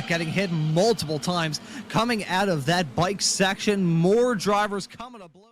Getting hit multiple times coming out of that bike section. More drivers coming to blows.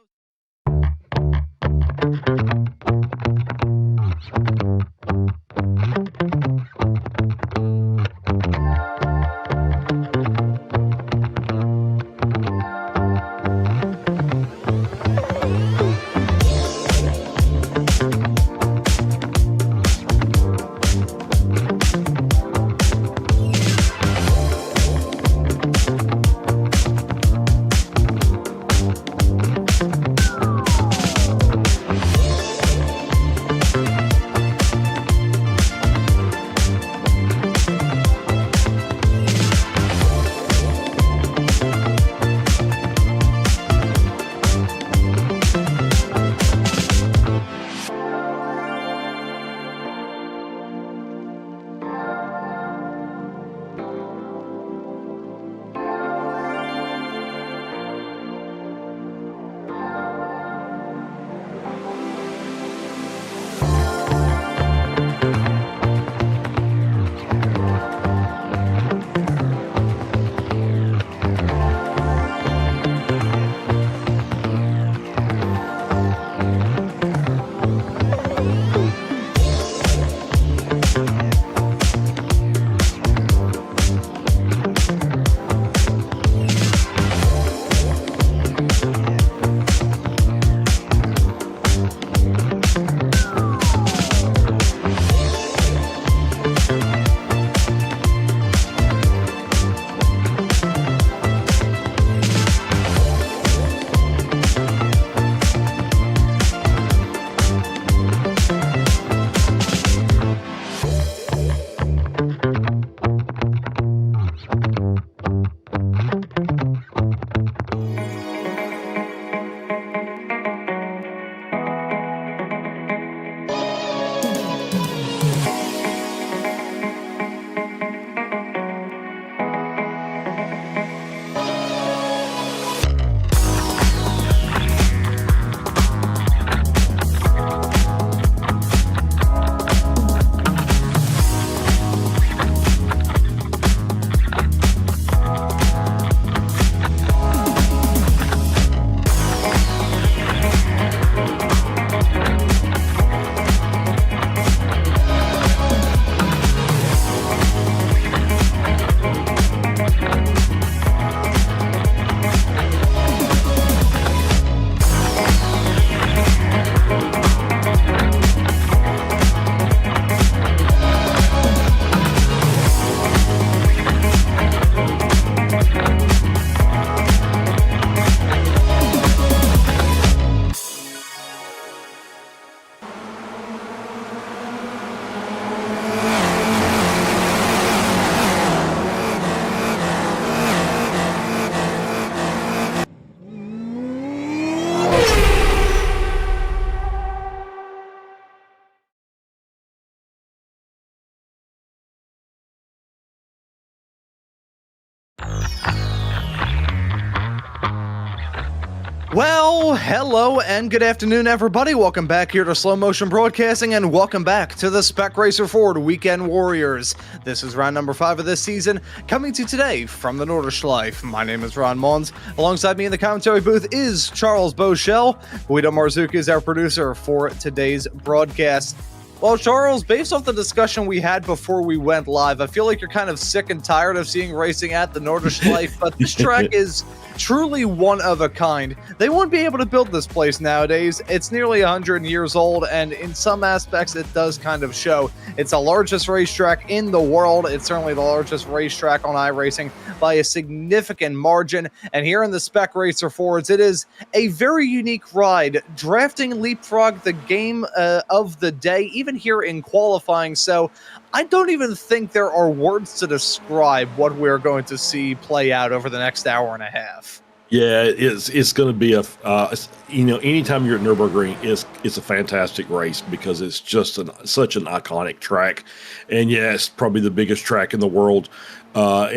Well, hello and good afternoon, everybody. Welcome back here to Slow Motion Broadcasting, and welcome back to the Spec Racer Ford Weekend Warriors. This is round number 5 of this season, coming to you today from the Nürburgring. My name is Maunz. Alongside me in the commentary booth is Charles Boshell. Guido Marzucchi is our producer for today's broadcast. Well, Charles, based off the discussion we had before we went live, I feel like you're kind of sick and tired of seeing racing at the Nürburgring, but this track is truly one of a kind. They wouldn't be able to build this place nowadays. It's nearly 100 years old, and in some aspects it does kind of show. It's the largest racetrack in the world. It's certainly the largest racetrack on iRacing by a significant margin, and here in the Spec Racer Fords, it is a very unique ride. Drafting leapfrog the game of the day, even here in qualifying, so I don't even think there are words to describe what we're going to see play out over the next hour and a half. Yeah, it's going to be anytime you're at Nürburgring, it's a fantastic race because it's just such an iconic track, and yeah, it's probably the biggest track in the world. We're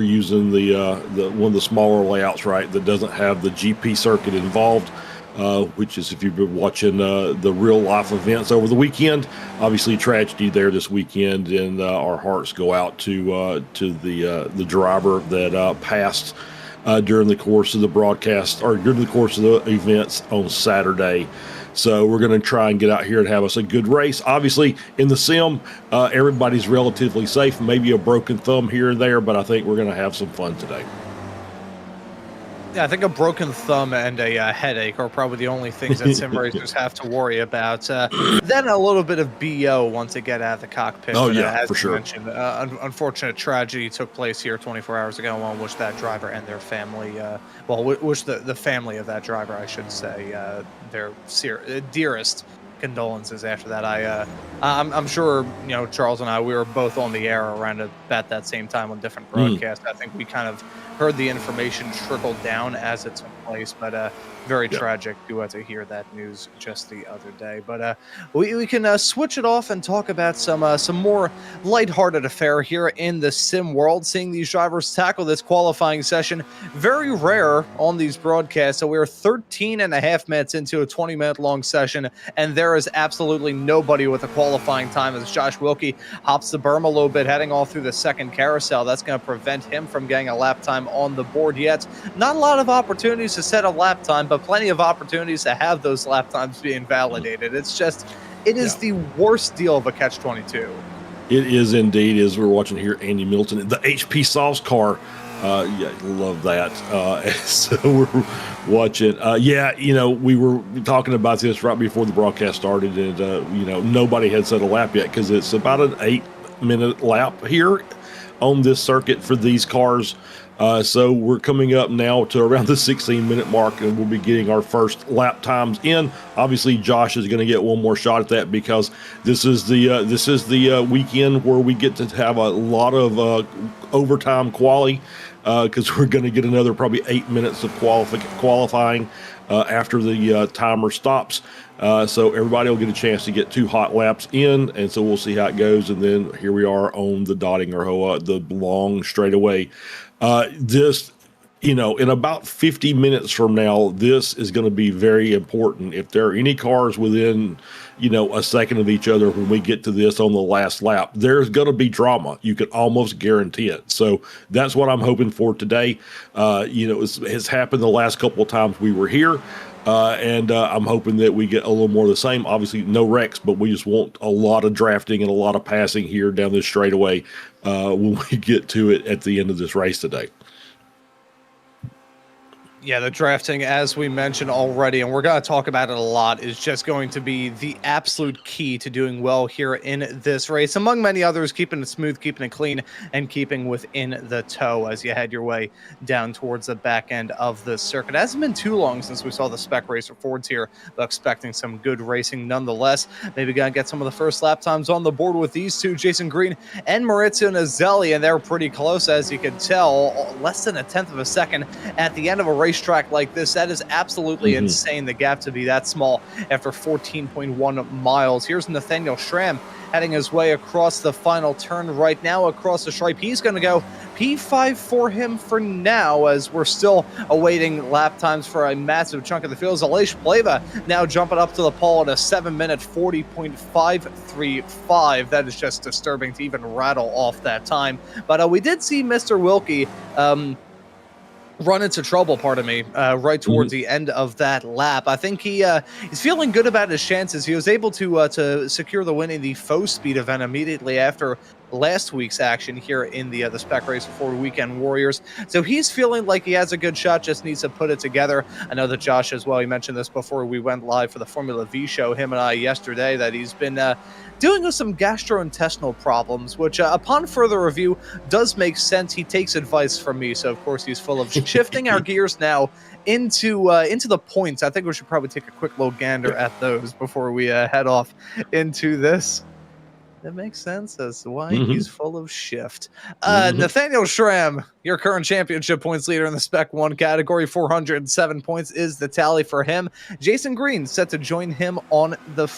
using the one of the smaller layouts, right, that doesn't have the GP circuit involved. Which is, if you've been watching the real life events over the weekend, obviously tragedy there this weekend, and our hearts go out to the driver that passed during the course of the broadcast, or during the course of the events on Saturday. So we're going to try and get out here and have us a good race. Obviously, in the sim, everybody's relatively safe, maybe a broken thumb here and there, but I think we're going to have some fun today. Yeah, I think a broken thumb and a headache are probably the only things that sim racers have to worry about. Then a little bit of BO once they get out of the cockpit. Oh, yeah, as for sure. Mentioned, unfortunate tragedy took place here 24 hours ago, on which that driver and their family, which the family of that driver, I should say, their dearest condolences after that. I'm sure, Charles and I, we were both on the air around about that same time on different broadcasts. I think we kind of heard the information trickle down as it took place, but very tragic to hear that news just the other day. But we can switch it off and talk about some more lighthearted affair here in the sim world, seeing these drivers tackle this qualifying session. Very rare on these broadcasts. So we're 13 and a half minutes into a 20-minute long session, and there is absolutely nobody with a qualifying time as Josh Wilkie hops the berm a little bit, heading all through the second carousel. That's going to prevent him from getting a lap time on the board yet. Not a lot of opportunities to set a lap time, but plenty of opportunities to have those lap times being validated. It is the worst deal of a catch-22. It is indeed, as we're watching here, Andy Milton, the HP Sauce car. Love that. So we're watching. We were talking about this right before the broadcast started, and nobody had set a lap yet because it's about an 8-minute lap here on this circuit for these cars. So we're coming up now to around the 16-minute mark, and we'll be getting our first lap times in. Obviously, Josh is going to get one more shot at that because this is the weekend where we get to have a lot of overtime quali, because we're going to get another probably 8 minutes of qualifying after the timer stops. So everybody will get a chance to get 2 hot laps in, and so we'll see how it goes. And then here we are on the Dottinger, the long straightaway. In about 50 minutes from now, this is going to be very important. If there are any cars within, a second of each other when we get to this on the last lap, there's going to be drama. You can almost guarantee it. So that's what I'm hoping for today. It's happened the last couple of times we were here. And I'm hoping that we get a little more of the same. Obviously, no wrecks, but we just want a lot of drafting and a lot of passing here down this straightaway when we get to it at the end of this race today. Yeah, the drafting, as we mentioned already, and we're going to talk about it a lot, is just going to be the absolute key to doing well here in this race. Among many others, keeping it smooth, keeping it clean, and keeping within the toe as you head your way down towards the back end of the circuit. It hasn't been too long since we saw the Spec Racer Fords here, but expecting some good racing nonetheless. Maybe going to get some of the first lap times on the board with these two, Jason Green and Maurizio Nazelli, and they're pretty close, as you can tell, less than a tenth of a second at the end of a racetrack like this. That is absolutely insane, the gap to be that small after 14.1 miles. Here's Nathaniel Schramm heading his way across the final turn right now across the stripe. He's going to go P5 for him for now, as we're still awaiting lap times for a massive chunk of the field. Aleix Pleva now jumping up to the pole at a 7-minute 40.535. That is just disturbing to even rattle off that time. But we did see Mr. Wilkie run into trouble, pardon me, right towards the end of that lap. I think he's feeling good about his chances. He was able to secure the win in the faux speed event immediately after last week's action here in the Spec Racer Ford Weekend Warriors. So he's feeling like he has a good shot, just needs to put it together. I know that Josh as well, he mentioned this before we went live for the Formula V show, him and I yesterday, that he's been dealing with some gastrointestinal problems, which upon further review does make sense. He takes advice from me, so of course he's full of shifting our gears now into the points. I think we should probably take a quick little gander at those before we head off into this. That makes sense as to why he's full of shift. Nathaniel Schramm, your current championship points leader in the Spec 1 category, 407 points is the tally for him. Jason Green set to join him on the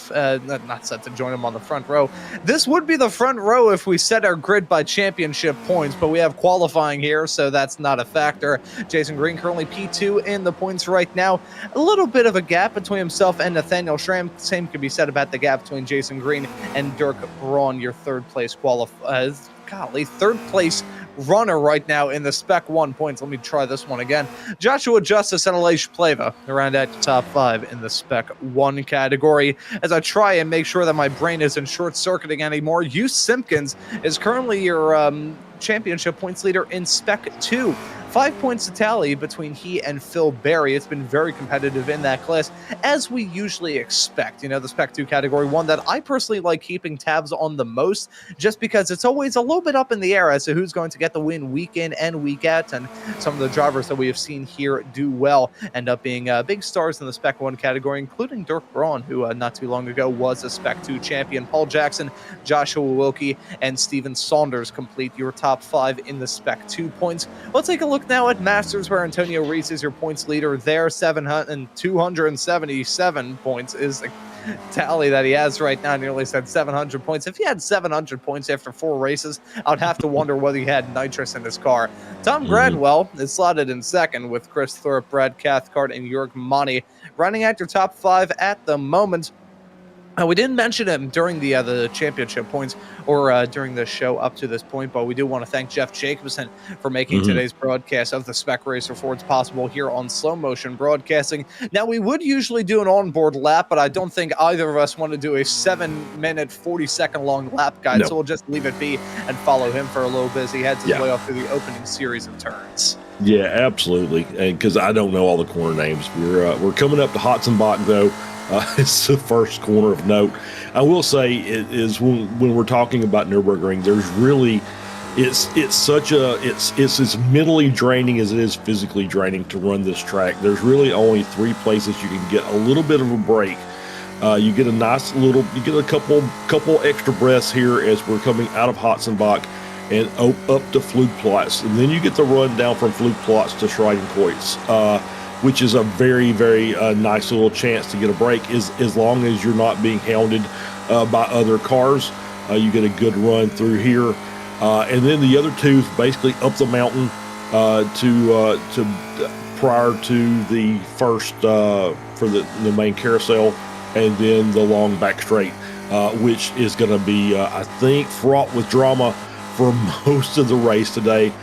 not set to join him on the front row. This would be the front row if we set our grid by championship points, but we have qualifying here, so that's not a factor. Jason Green currently P2 in the points right now. A little bit of a gap between himself and Nathaniel Schramm. Same could be said about the gap between Jason Green and Dirk Braun, your third place third place runner right now in the Spec 1 points. Let me try this one again. Joshua Justice and Aleix Pleva around at the top 5 in the Spec 1 category. As I try and make sure that my brain isn't short-circuiting anymore, Hugh Simpkins is currently your championship points leader in Spec 2. 5 points to tally between he and Phil Berry. It's been very competitive in that class, as we usually expect. You know, the Spec 2 category, one that I personally like keeping tabs on the most, just because it's always a little bit up in the air as to who's going to get the win week in and week out, and some of the drivers that we have seen here do well end up being big stars in the Spec 1 category, including Dirk Braun, who not too long ago was a Spec 2 champion. Paul Jackson, Joshua Wilkie, and Steven Saunders complete your top 5 in the Spec 2 points. Let's take a look now at Masters, where Antonio Reese is your points leader there. 277 points is the tally that he has right now. Nearly said 700 points. If he had 700 points after 4 races, I'd have to wonder whether he had nitrous in his car. Tom Gradwell is slotted in second with Chris Thorpe, Brad Cathcart, and Jörg Monty running at your top 5 at the moment. We didn't mention him during the championship points or during the show up to this point, but we do want to thank Jeff Jacobson for making today's broadcast of the Spec Racer Fords possible here on Slow Motion Broadcasting. Now, we would usually do an onboard lap, but I don't think either of us want to do a 7-minute, 40-second long lap guide, so we'll just leave it be and follow him for a little bit as he heads his way off through the opening series of turns. Yeah, absolutely, and because I don't know all the corner names. We're coming up to Hotzenbach, though. It's the first corner of note. I will say it is when we're talking about Nürburgring, there's really it's as mentally draining as it is physically draining to run this track. There's really only 3 places you can get a little bit of a break. You get a couple extra breaths here as we're coming out of Hotzenbach and up to Flugplatz, and then you get the run down from Flugplatz to Schreidenkreuz. Which is a very, very nice little chance to get a break, as long as you're not being hounded by other cars. You get a good run through here. And then the other 2 basically up the mountain to prior to the first for the main carousel, and then the long back straight, which is going to be, I think, fraught with drama for most of the race today.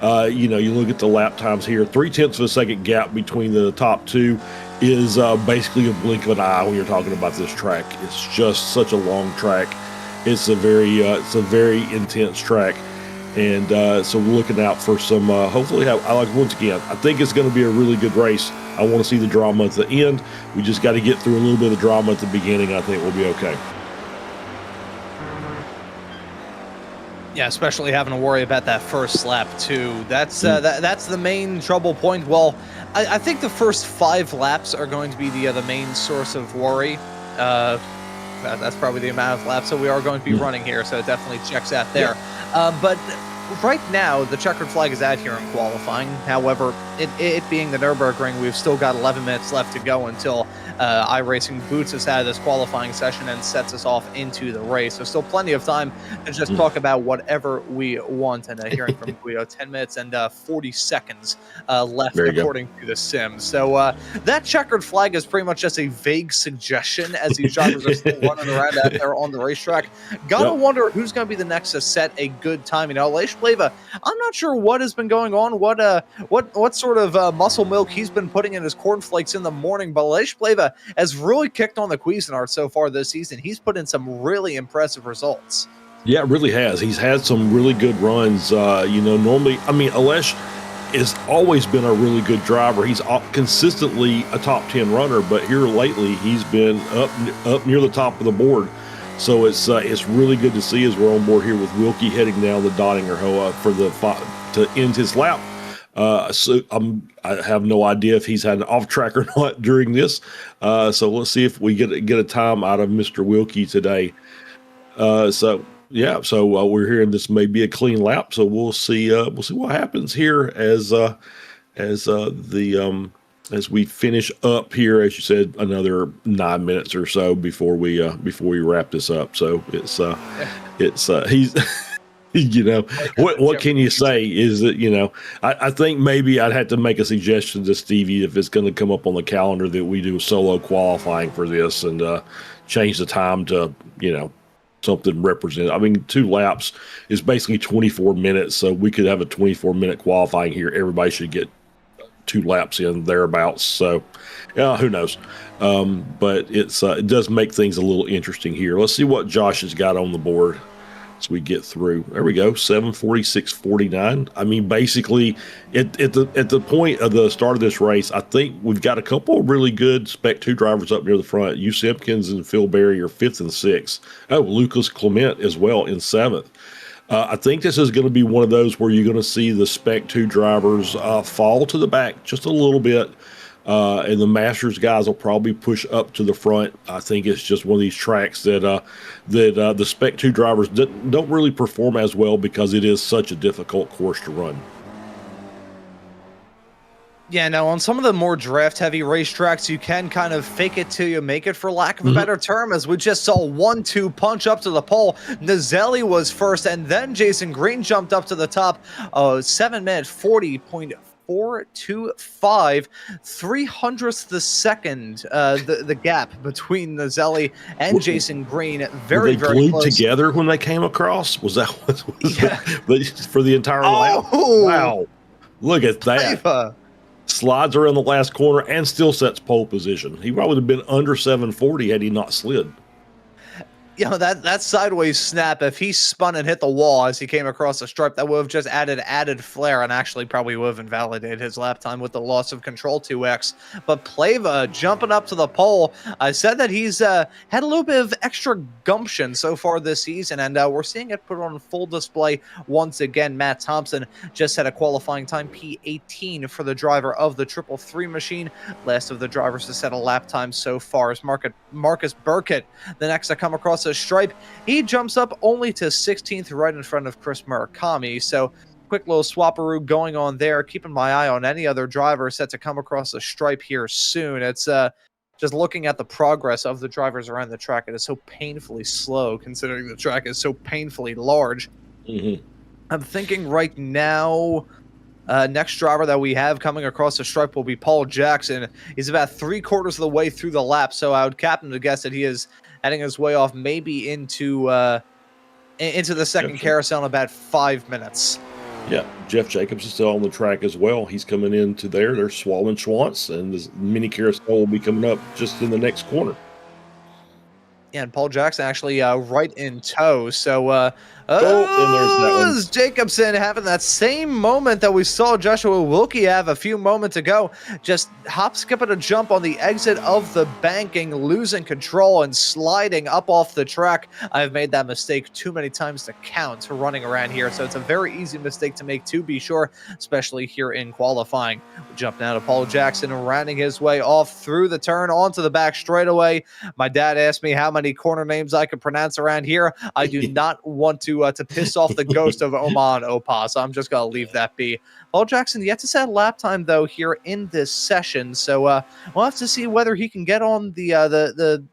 You look at the lap times here, 0.3 of a second gap between the top 2 is basically a blink of an eye when you're talking about this track. It's just such a long track. It's a very intense track. And so we're looking out for some, hopefully, once again, I think it's going to be a really good race. I want to see the drama at the end. We just got to get through a little bit of drama at the beginning. I think we'll be okay. Yeah, especially having to worry about that first lap too. That's that's the main trouble point. Well, I think the first 5 laps are going to be the main source of worry. That's probably the amount of laps that we are going to be running here, so it definitely checks out there. But right now, the checkered flag is out here in qualifying. However, it being the Nürburgring, we've still got 11 minutes left to go until iRacing boots us out of this qualifying session and sets us off into the race. So still plenty of time to just talk about whatever we want. And hearing from Guido, 10 minutes and 40 seconds left according to the sim. So that checkered flag is pretty much just a vague suggestion as these drivers are still running around out there on the racetrack. Gotta wonder who's going to be the next to set a good time. You know, Aleix Pleva, I'm not sure what has been going on, what sort of muscle milk he's been putting in his cornflakes in the morning, but Aleix Pleva has really kicked on the Cuisinart so far this season. He's put in some really impressive results. Yeah, it really has. He's had some really good runs. You know, normally, I mean, Aleix has always been a really good driver. He's consistently a top 10 runner, but here lately he's been up near the top of the board. So it's really good to see as we're on board here with Wilkie heading down the Dottinger Hoa for to end his lap. So I have no idea if he's had an off track or not during this. So let's see if we get a time out of Mr. Wilkie today. So we're hearing this may be a clean lap. So we'll see what happens here as we finish up here. As you said, another 9 minutes or so before we wrap this up. So he's. You know, what can you say is that, you know, I think maybe I'd have to make a suggestion to Stevie if it's going to come up on the calendar that we do solo qualifying for this and change the time to, you know, something represent. I mean, 2 laps is basically 24 minutes. So we could have a 24-minute qualifying here. Everybody should get 2 laps in thereabouts. So yeah, who knows? But it does make things a little interesting here. Let's see what Josh has got on the board as we get through. There we go, 7:46.49. I mean, basically, at the point of the start of this race, I think we've got a couple of really good Spec 2 drivers up near the front. Hugh Simpkins and Phil Berry are 5th and 6th. Oh, Lucas Clement as well in 7th. I think this is going to be one of those where you're going to see the Spec 2 drivers fall to the back just a little bit. And the Masters guys will probably push up to the front. I think it's just one of these tracks that the Spec 2 drivers don't really perform as well because it is such a difficult course to run. Yeah, no, on some of the more draft-heavy racetracks, you can kind of fake it till you make it, for lack of a better term, as we just saw 1-2 punch up to the pole. Nazelli was first, and then Jason Green jumped up to the top. 7 minute 40.425, 300th the second, the gap between Nazelli and Jason Green. Very, very glued close together when they came across. Was that for the entire lap? Wow, look at that. Slides around the last corner and still sets pole position. He probably would have been under 740 had he not slid. You know, that sideways snap, if he spun and hit the wall as he came across the stripe, that would have just added flair and actually probably would have invalidated his lap time with the loss of control 2x. But Pleva jumping up to the pole, I said that he's had a little bit of extra gumption so far this season, and we're seeing it put on full display once again. Matt Thompson just had a qualifying time P18 for the driver of the 333 machine. Last of the drivers to set a lap time so far is Marcus Burkett, the next to come across the stripe. He jumps up only to 16th, right in front of Chris Murakami. So quick little swapperoo going on there, keeping my eye on any other driver set to come across the stripe here soon. It's just looking at the progress of the drivers around the track. It is so painfully slow considering the track is so painfully large. I'm thinking right now, next driver that we have coming across the stripe will be Paul Jackson. He's about 3/4 of the way through the lap, so I would cap him to guess that he is heading his way off maybe into the second carousel in about 5 minutes. Yeah, Jeff Jacobs is still on the track as well. He's coming into there. There's Swallen Schwantz, and the mini carousel will be coming up just in the next corner. Yeah, and Paul Jackson actually right in tow. So and there's that one. Jacobson having that same moment that we saw Joshua Wilkie have a few moments ago. Just hop, skip, and a jump on the exit of the banking, losing control and sliding up off the track. I've made that mistake too many times to count running around here. So it's a very easy mistake to make, to be sure, especially here in qualifying. We jump now to Paul Jackson, rounding his way off through the turn onto the back straightaway. My dad asked me how many corner names I could pronounce around here. I do not want to to piss off the ghost of Oman Opa. So I'm just going to leave that be. Paul Jackson yet to set a lap time, though, here in this session. So we'll have to see whether he can get on the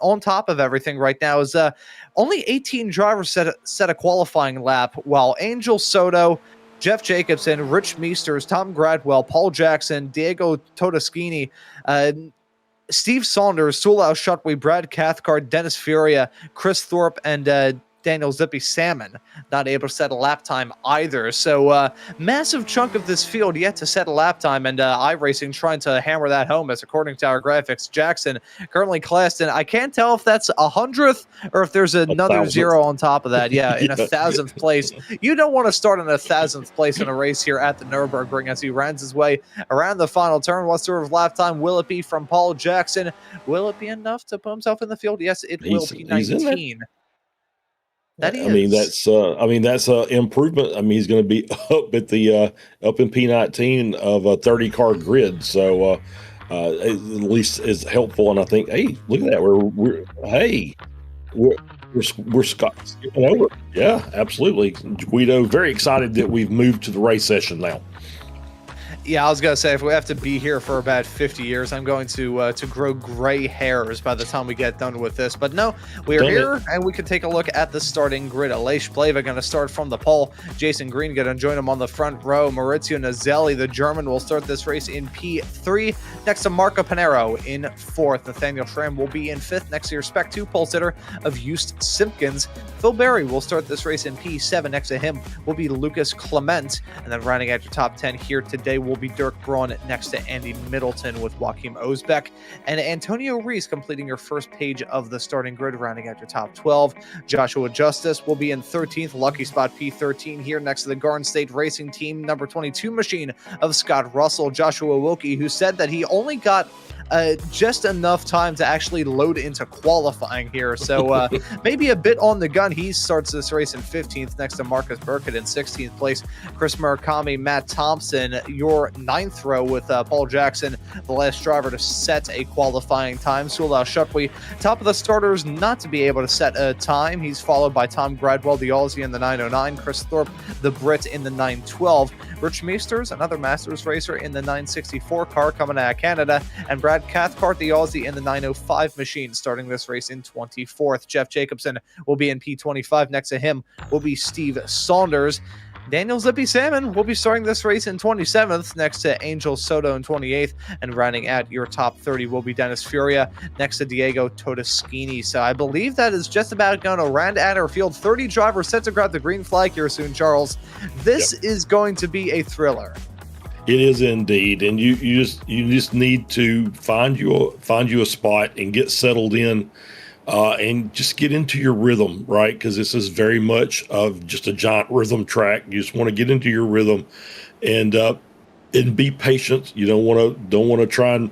on top of everything right now. Is only 18 drivers set a qualifying lap, while Angel Soto, Jeff Jacobson, Rich Meesters, Tom Gradwell, Paul Jackson, Diego Todeschini, Steve Saunders, Sulao Shutway, Brad Cathcart, Dennis Furia, Chris Thorpe, and Daniel Zippy Salmon not able to set a lap time either. So massive chunk of this field yet to set a lap time, and iRacing trying to hammer that home, as according to our graphics, Jackson currently classed in, I can't tell if that's 100th or if there's another zero on top of that. Yeah, in 1,000th place. You don't want to start in 1,000th place in a race here at the Nürburgring as he runs his way around the final turn. What sort of lap time will it be from Paul Jackson? Will it be enough to put himself in the field? Yes, it will be 19. That is. I mean, that's an improvement. I mean, he's going to be up at the up in P19 of a 30-car grid. So at least is helpful. And I think, hey, look at that. We're skipping over. Yeah, absolutely. Guido, very excited that we've moved to the race session now. Yeah, I was going to say, if we have to be here for about 50 years, I'm going to grow gray hairs by the time we get done with this. But no, we are here, and we can take a look at the starting grid. Aleix Pleva going to start from the pole. Jason Green going to join him on the front row. Maurizio Nazelli, the German, will start this race in P3. Next to Marco Panero in 4th. Nathaniel Schramm will be in 5th. Next to your Spec 2 pole sitter of Just Simpkins. Phil Berry will start this race in P7. Next to him will be Lucas Clement. And then rounding out your top 10 here today will be Dirk Braun next to Andy Middleton with Joachim Osbeck, and Antonio Reese completing your first page of the starting grid, rounding out your top 12. Joshua Justice will be in 13th, lucky spot P13 here next to the Garden State Racing Team number 22 machine of Scott Russell. Joshua Wilkie, who said that he only got just enough time to actually load into qualifying here. So maybe a bit on the gun. He starts this race in 15th next to Marcus Burkett in 16th place. Chris Murakami, Matt Thompson, your 9th row with Paul Jackson, the last driver to set a qualifying time. Sulao Shutway, top of the starters, not to be able to set a time. He's followed by Tom Gradwell, the Aussie, in the 909. Chris Thorpe, the Brit, in the 912. Rich Meesters, another Masters racer, in the 964 car coming out of Canada. And Brad Cathcart, the Aussie, in the 905 machine, starting this race in 24th. Jeff Jacobson will be in P25. Next to him will be Steve Saunders. Daniel Zippy Salmon will be starting this race in 27th, next to Angel Soto in 28th, and rounding out your top 30 will be Dennis Furia, next to Diego Todeschini. So I believe that is just about going to round out our field. 30 drivers set to grab the green flag here soon, Charles. This is going to be a thriller. It is indeed, and you just need to find you a spot and get settled in. And just get into your rhythm, right? Because this is very much of just a giant rhythm track. You just want to get into your rhythm, and be patient. You don't want to try and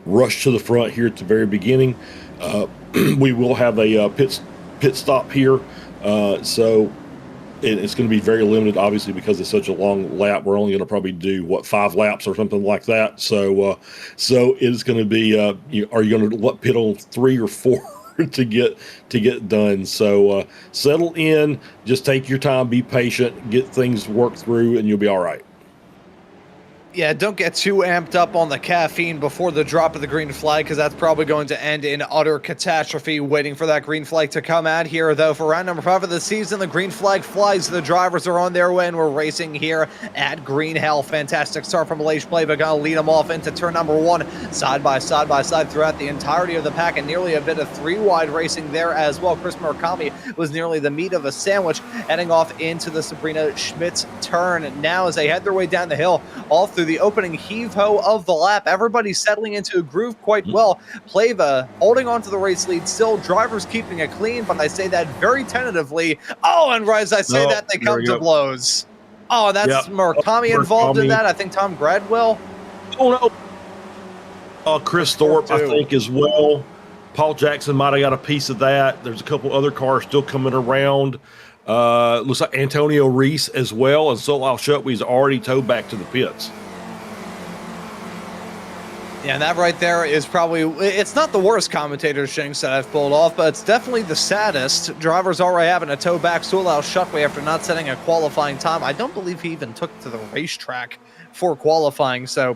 rush to the front here at the very beginning. We will have a pit stop here, so it's going to be very limited, obviously, because it's such a long lap. We're only going to probably do 5 laps or something like that. So it's going to be. Are you going to pit on 3 or 4? to get done? So settle in, just take your time, be patient, get things worked through, and you'll be all right. Yeah, don't get too amped up on the caffeine before the drop of the green flag, because that's probably going to end in utter catastrophe. Waiting for that green flag to come out here, though, for round number 5 of the season. The green flag flies. The drivers are on their way, and we're racing here at Green Hell. Fantastic start from Aleix Pleva. Going to lead them off into turn number 1, side by side throughout the entirety of the pack, and nearly a bit of 3-wide racing there as well. Chris Murakami was nearly the meat of a sandwich, heading off into the Sabrina Schmitz turn. Now, as they head their way down the hill, all through the opening heave-ho of the lap, everybody's settling into a groove quite well. Pleva holding on to the race lead still, drivers keeping it clean, but I say that very tentatively. Oh, and as I say that, they come to blows. Oh, that's Murakami involved in that. I think Tom Gradwell. Oh, no. Chris Thorpe, I think, as well. Paul Jackson might have got a piece of that. There's a couple other cars still coming around. Looks like Antonio Reese as well, and Sulao Shutway's already towed back to the pits. Yeah, and that right there is probably, it's not the worst commentator's jinx that I've pulled off, but it's definitely the saddest. Drivers already having a toe back Sulao Shutway after not setting a qualifying time. I don't believe he even took to the racetrack for qualifying, so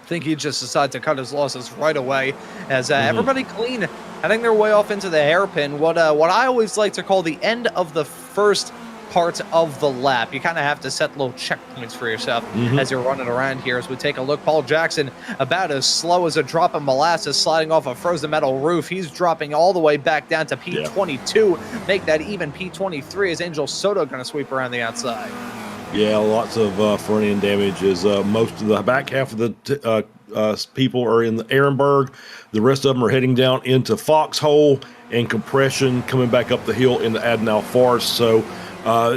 I think he just decided to cut his losses right away as everybody clean, heading their way off into the hairpin. What I always like to call the end of the first part of the lap. You kind of have to set little checkpoints for yourself as you're running around here. As we take a look, Paul Jackson about as slow as a drop of molasses sliding off a frozen metal roof. He's dropping all the way back down to P22. Make that even P23 as Angel Soto going to sweep around the outside. Yeah, lots of front end damage as most of the back half of the people are in the Ehrenberg. The rest of them are heading down into Foxhole and compression coming back up the hill into Adenal Forest. So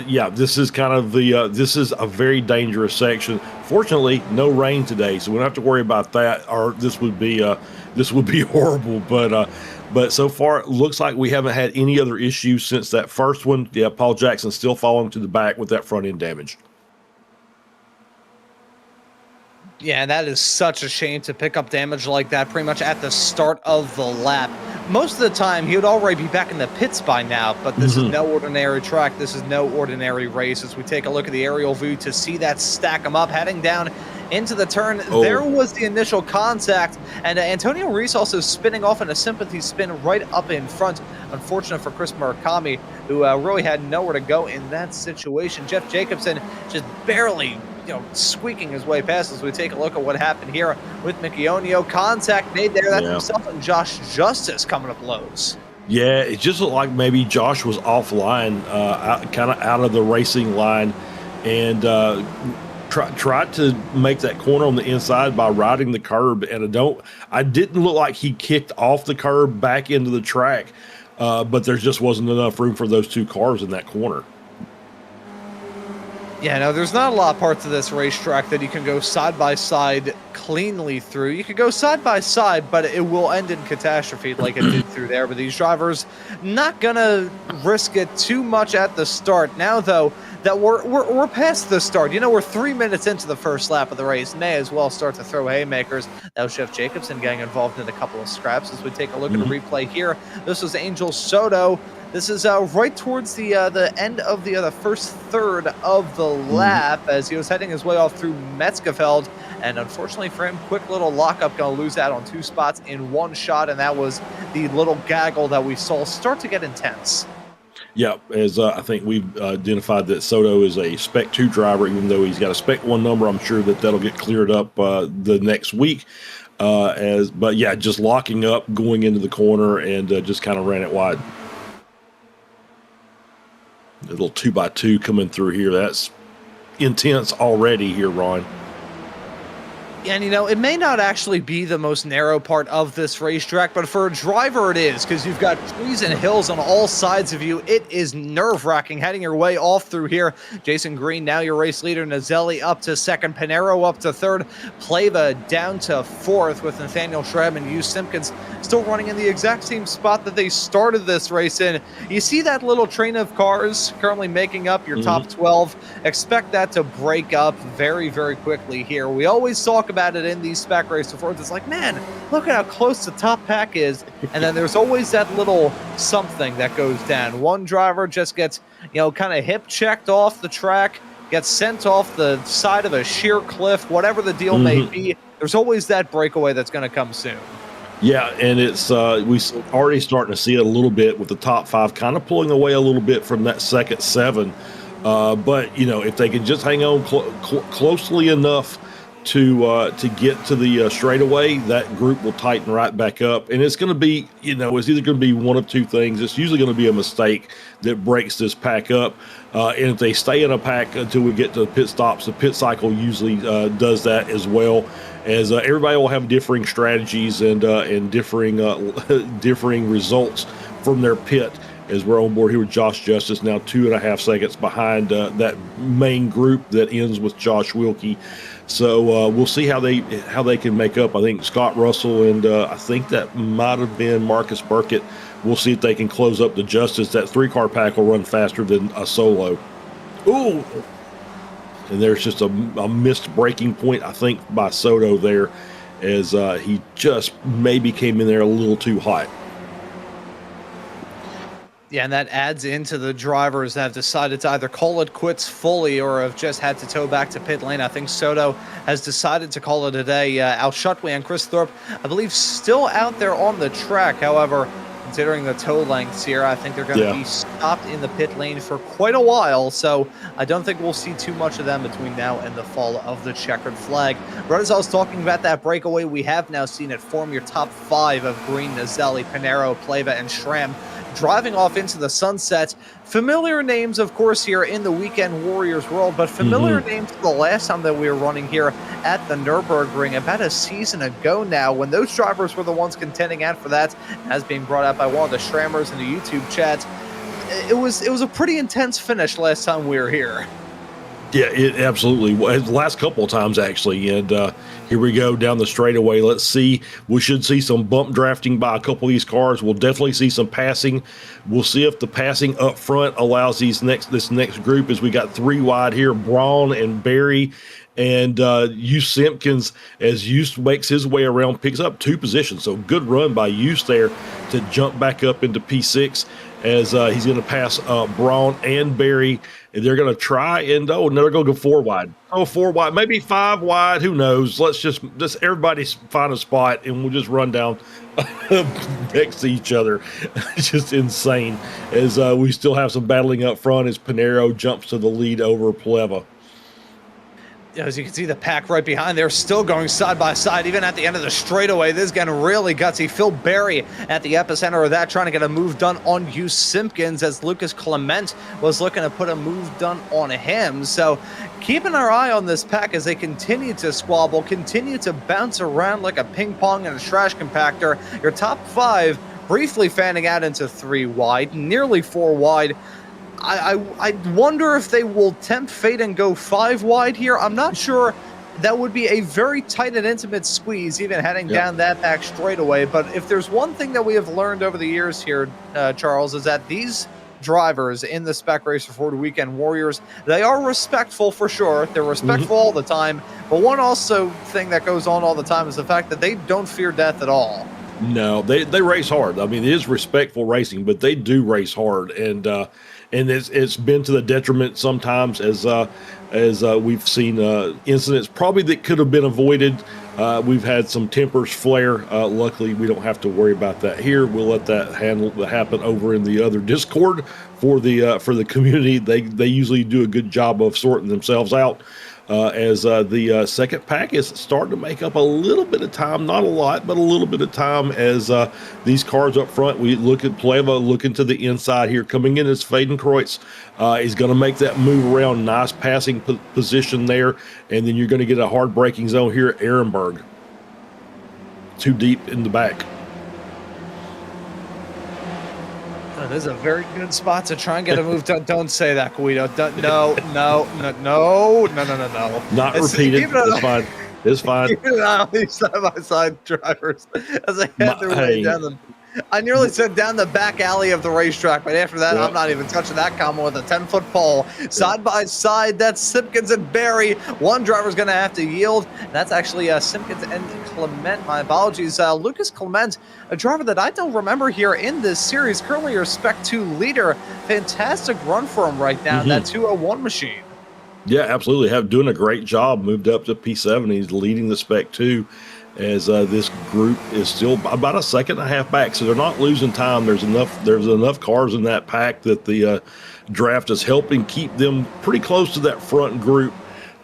yeah, this is kind of the this is a very dangerous section. Fortunately, no rain today, so we don't have to worry about that. Or this would be horrible. But so far, it looks like we haven't had any other issues since that first one. Yeah, Paul Jackson still falling to the back with that front end damage. Yeah, that is such a shame to pick up damage like that pretty much at the start of the lap. Most of the time, he would already be back in the pits by now, but this is no ordinary track. This is no ordinary race. As we take a look at the aerial view to see that stack him up, heading down into the turn. There was the initial contact, and Antonio Reese also spinning off in a sympathy spin right up in front. Unfortunate for Chris Murakami, who really had nowhere to go in that situation. Jeff Jacobson just barely squeaking his way past as we take a look at what happened here with Michionio. Contact made there. That's himself and Josh Justice coming to blows. Yeah, it just looked like maybe Josh was offline, kind of out of the racing line, and tried to make that corner on the inside by riding the curb. And I didn't look like he kicked off the curb back into the track, but there just wasn't enough room for those two cars in that corner. Yeah, no, there's not a lot of parts of this racetrack that you can go side-by-side cleanly through. You can go side-by-side, but it will end in catastrophe like it did through there. But these drivers not going to risk it too much at the start. Now, though, that we're past the start. We're 3 minutes into the first lap of the race. May as well start to throw haymakers. That was Jeff Jacobson getting involved in a couple of scraps. As we take a look at the replay here, this was Angel Soto. This is right towards the end of the first third of the lap as he was heading his way off through Metzgefeld. And unfortunately for him, quick little lockup, going to lose that on two spots in one shot. And that was the little gaggle that we saw start to get intense. Yeah, as I think we've identified that Soto is a Spec 2 driver, even though he's got a Spec 1 number. I'm sure that'll get cleared up the next week. But yeah, just locking up, going into the corner, and just kind of ran it wide. A little 2x2 coming through here. That's intense already here, Ron. And, it may not actually be the most narrow part of this racetrack, but for a driver it is, because you've got trees and hills on all sides of you. It is nerve-wracking heading your way off through here. Jason Green, now your race leader. Nazelli up to second. Panero up to third. Pleva down to fourth with Nathaniel Schramm and Hugh Simpkins still running in the exact same spot that they started this race in. You see that little train of cars currently making up your top 12. Expect that to break up very, very quickly here. We always talk about it in these spec race before. It's like, man, look at how close the top pack is. And then there's always that little something that goes down. One driver just gets, kind of hip checked off the track, gets sent off the side of a sheer cliff, whatever the deal may be. There's always that breakaway that's going to come soon. Yeah, and it's we already starting to see it a little bit with the top five kind of pulling away a little bit from that second seven. But if they can just hang on closely enough to get to the straightaway, that group will tighten right back up. And it's going to be, it's either going to be one of two things. It's usually going to be a mistake that breaks this pack up. And if they stay in a pack until we get to the pit stops, the pit cycle usually does that as well. As everybody will have differing strategies and differing results from their pit. As we're on board here with Josh Justice, now 2.5 seconds behind that main group that ends with Josh Wilkie. So we'll see how they can make up. I think Scott Russell and I think that might have been Marcus Burkett. We'll see if they can close up the Justice. That 3-car pack will run faster than a solo. Ooh. And there's just a missed breaking point, I think, by Soto there, as he just maybe came in there a little too hot. Yeah, and that adds into the drivers that have decided to either call it quits fully or have just had to tow back to pit lane. I think Soto has decided to call it a day. Al Shutway and Chris Thorpe, I believe, still out there on the track. However, considering the tow lengths here, I think they're going to be stopped in the pit lane for quite a while. So I don't think we'll see too much of them between now and the fall of the checkered flag. Right as I was talking about that breakaway, we have now seen it form your top 5 of Green, Nazelli, Pinero, Pleva, and Schramm, driving off into the sunset. Familiar names, of course, here in the Weekend Warriors world, but familiar names the last time that we were running here at the Nürburgring about a season ago now, when those drivers were the ones contending out for that, as being brought out by one of the Schrammers in the YouTube chat. It was a pretty intense finish last time we were here. Yeah, it absolutely was. The last couple of times, actually. And here we go down the straightaway. Let's see. We should see some bump drafting by a couple of these cars. We'll definitely see some passing. We'll see if the passing up front allows this next group, as we got 3 wide here, Braun and Barry. And Hugh Simpkins, as Hughes makes his way around, picks up 2 positions. So good run by Hughes there to jump back up into P6, as he's going to pass Braun and Barry. And they're going to try and, they're going to go 4 wide. 4 wide, maybe 5 wide. Who knows? Let's just everybody find a spot and we'll just run down next to each other. It's just insane, as we still have some battling up front as Pinero jumps to the lead over Pleva. As you can see, the pack right behind there still going side by side, even at the end of the straightaway. This is getting really gutsy. Phil Berry at the epicenter of that, trying to get a move done on Hugh Simpkins, as Lucas Clement was looking to put a move done on him. So keeping our eye on this pack as they continue to squabble, continue to bounce around like a ping pong and a trash compactor. Your top 5 briefly fanning out into 3 wide, nearly 4 wide. I wonder if they will tempt fate and go 5 wide here. I'm not sure. That would be a very tight and intimate squeeze, even heading down that back straightaway. But if there's one thing that we have learned over the years here, Charles, is that these drivers in the Spec Racer Ford Weekend Warriors, they are respectful for sure. They're respectful all the time. But one also thing that goes on all the time is the fact that they don't fear death at all. No, they race hard. I mean, it is respectful racing, but they do race hard, and it's been to the detriment sometimes, as we've seen incidents probably that could have been avoided. We've had some tempers flare. Luckily, we don't have to worry about that here. We'll let that happen over in the other Discord for the community. They usually do a good job of sorting themselves out. As the second pack is starting to make up a little bit of time, not a lot, but a little bit of time, as these cars up front. We look at Pleva looking to the inside here. Coming in as Fadenkreuz is going to make that move around. Nice passing position there. And then you're going to get a hard braking zone here at Ehrenberg. Too deep in the back. This is a very good spot to try and get a move done. Don't say that, Guido. No. Not repeated. It's fine. It's fine. Keep an eye on these side-by-side drivers as they head their way down them. I nearly said down the back alley of the racetrack, but after that, I'm not even touching that combo with a 10-foot pole. Side by side, that's Simpkins and Barry. One driver's going to have to yield. That's actually Simpkins and Clement. My apologies. Lucas Clement, a driver that I don't remember here in this series, currently your Spec 2 leader. Fantastic run for him right now in that 201 machine. Yeah, absolutely. Doing a great job. Moved up to P7. He's leading the Spec 2. As this group is still about a second and a half back, so they're not losing time. There's enough cars in that pack that the draft is helping keep them pretty close to that front group.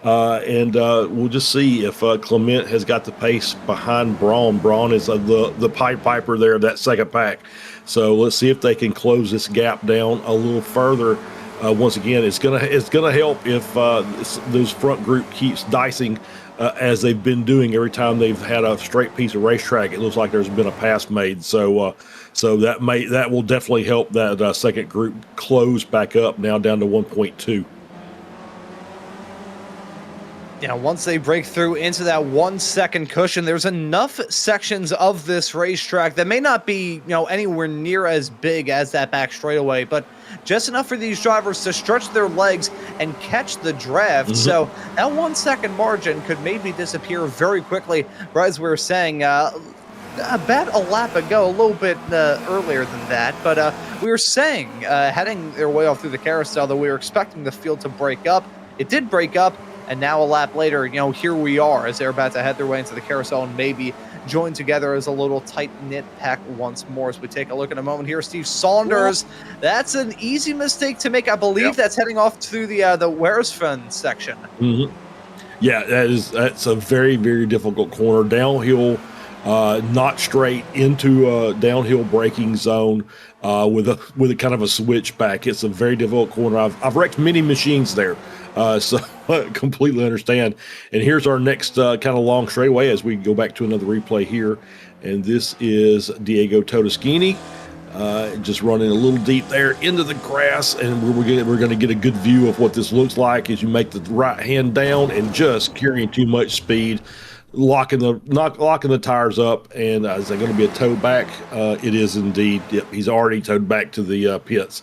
And we'll just see if Clement has got the pace behind Braun. Braun is the Pied Piper there of that second pack. So let's see if they can close this gap down a little further. Once again, it's gonna help if this front group keeps dicing. As they've been doing every time they've had a straight piece of racetrack. It looks like there's been a pass made, so that will definitely help that second group close back up, now down to 1.2. Once they break through into that 1 second cushion, there's enough sections of this racetrack that may not be, anywhere near as big as that back straightaway, but just enough for these drivers to stretch their legs and catch the draft. So that 1 second margin could maybe disappear very quickly, right as we were saying. About a lap ago, a little bit earlier than that, but we were saying, heading their way off through the carousel, that we were expecting the field to break up. It did break up, and now a lap later, here we are as they're about to head their way into the carousel and maybe join together as a little tight-knit pack once more. As we take a look in a moment here, Steve Saunders, that's an easy mistake to make. I believe that's heading off through the Weresfund section. Yeah, that's a very, very difficult corner. Downhill, not straight into a downhill braking zone with a kind of a switchback. It's a very difficult corner. I've wrecked many machines there, so I completely understand. And here's our next kind of long straightaway as we go back to another replay here. And this is Diego Todeschini, just running a little deep there into the grass. And we're going to get a good view of what this looks like as you make the right hand down and just carrying too much speed, locking the tires up. And is there going to be a tow back? It is indeed. Yep, he's already towed back to the pits.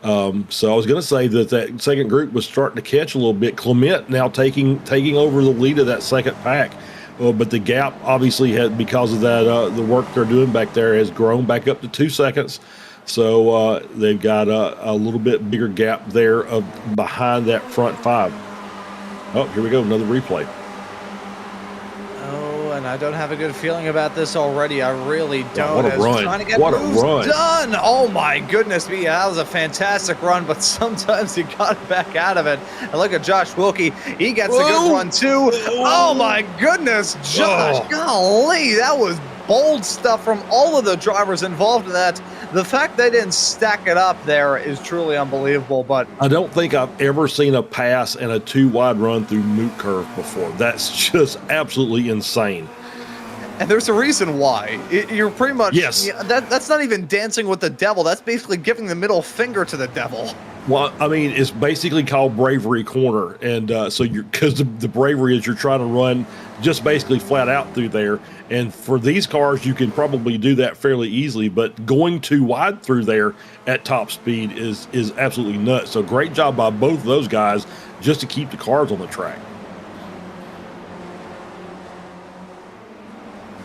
So I was going to say that second group was starting to catch a little bit. Clement now taking over the lead of that second pack. But the gap obviously had, because of that, the work they're doing back there has grown back up to 2 seconds. So they've got a little bit bigger gap there behind that front five. Oh, here we go. Another replay. And I don't have a good feeling about this already. I really don't. What a run. Trying to get What a moves run. done. Oh my goodness me. That was a fantastic run, but sometimes you got back out of it. And look at Josh Wilkie. He gets a good run too. Oh my goodness, Josh. Golly, that was bold stuff from all of the drivers involved in that. The fact they didn't stack it up there is truly unbelievable. But I don't think I've ever seen a pass and a 2-wide run through Moot Curve before. That's just absolutely insane. And there's a reason why. You're pretty much, yes. That's not even dancing with the devil. That's basically giving the middle finger to the devil. Well, I mean, it's basically called Bravery Corner. And so because the bravery is you're trying to run just basically flat out through there. And for these cars, you can probably do that fairly easily. But going too wide through there at top speed is absolutely nuts. So great job by both of those guys just to keep the cars on the track.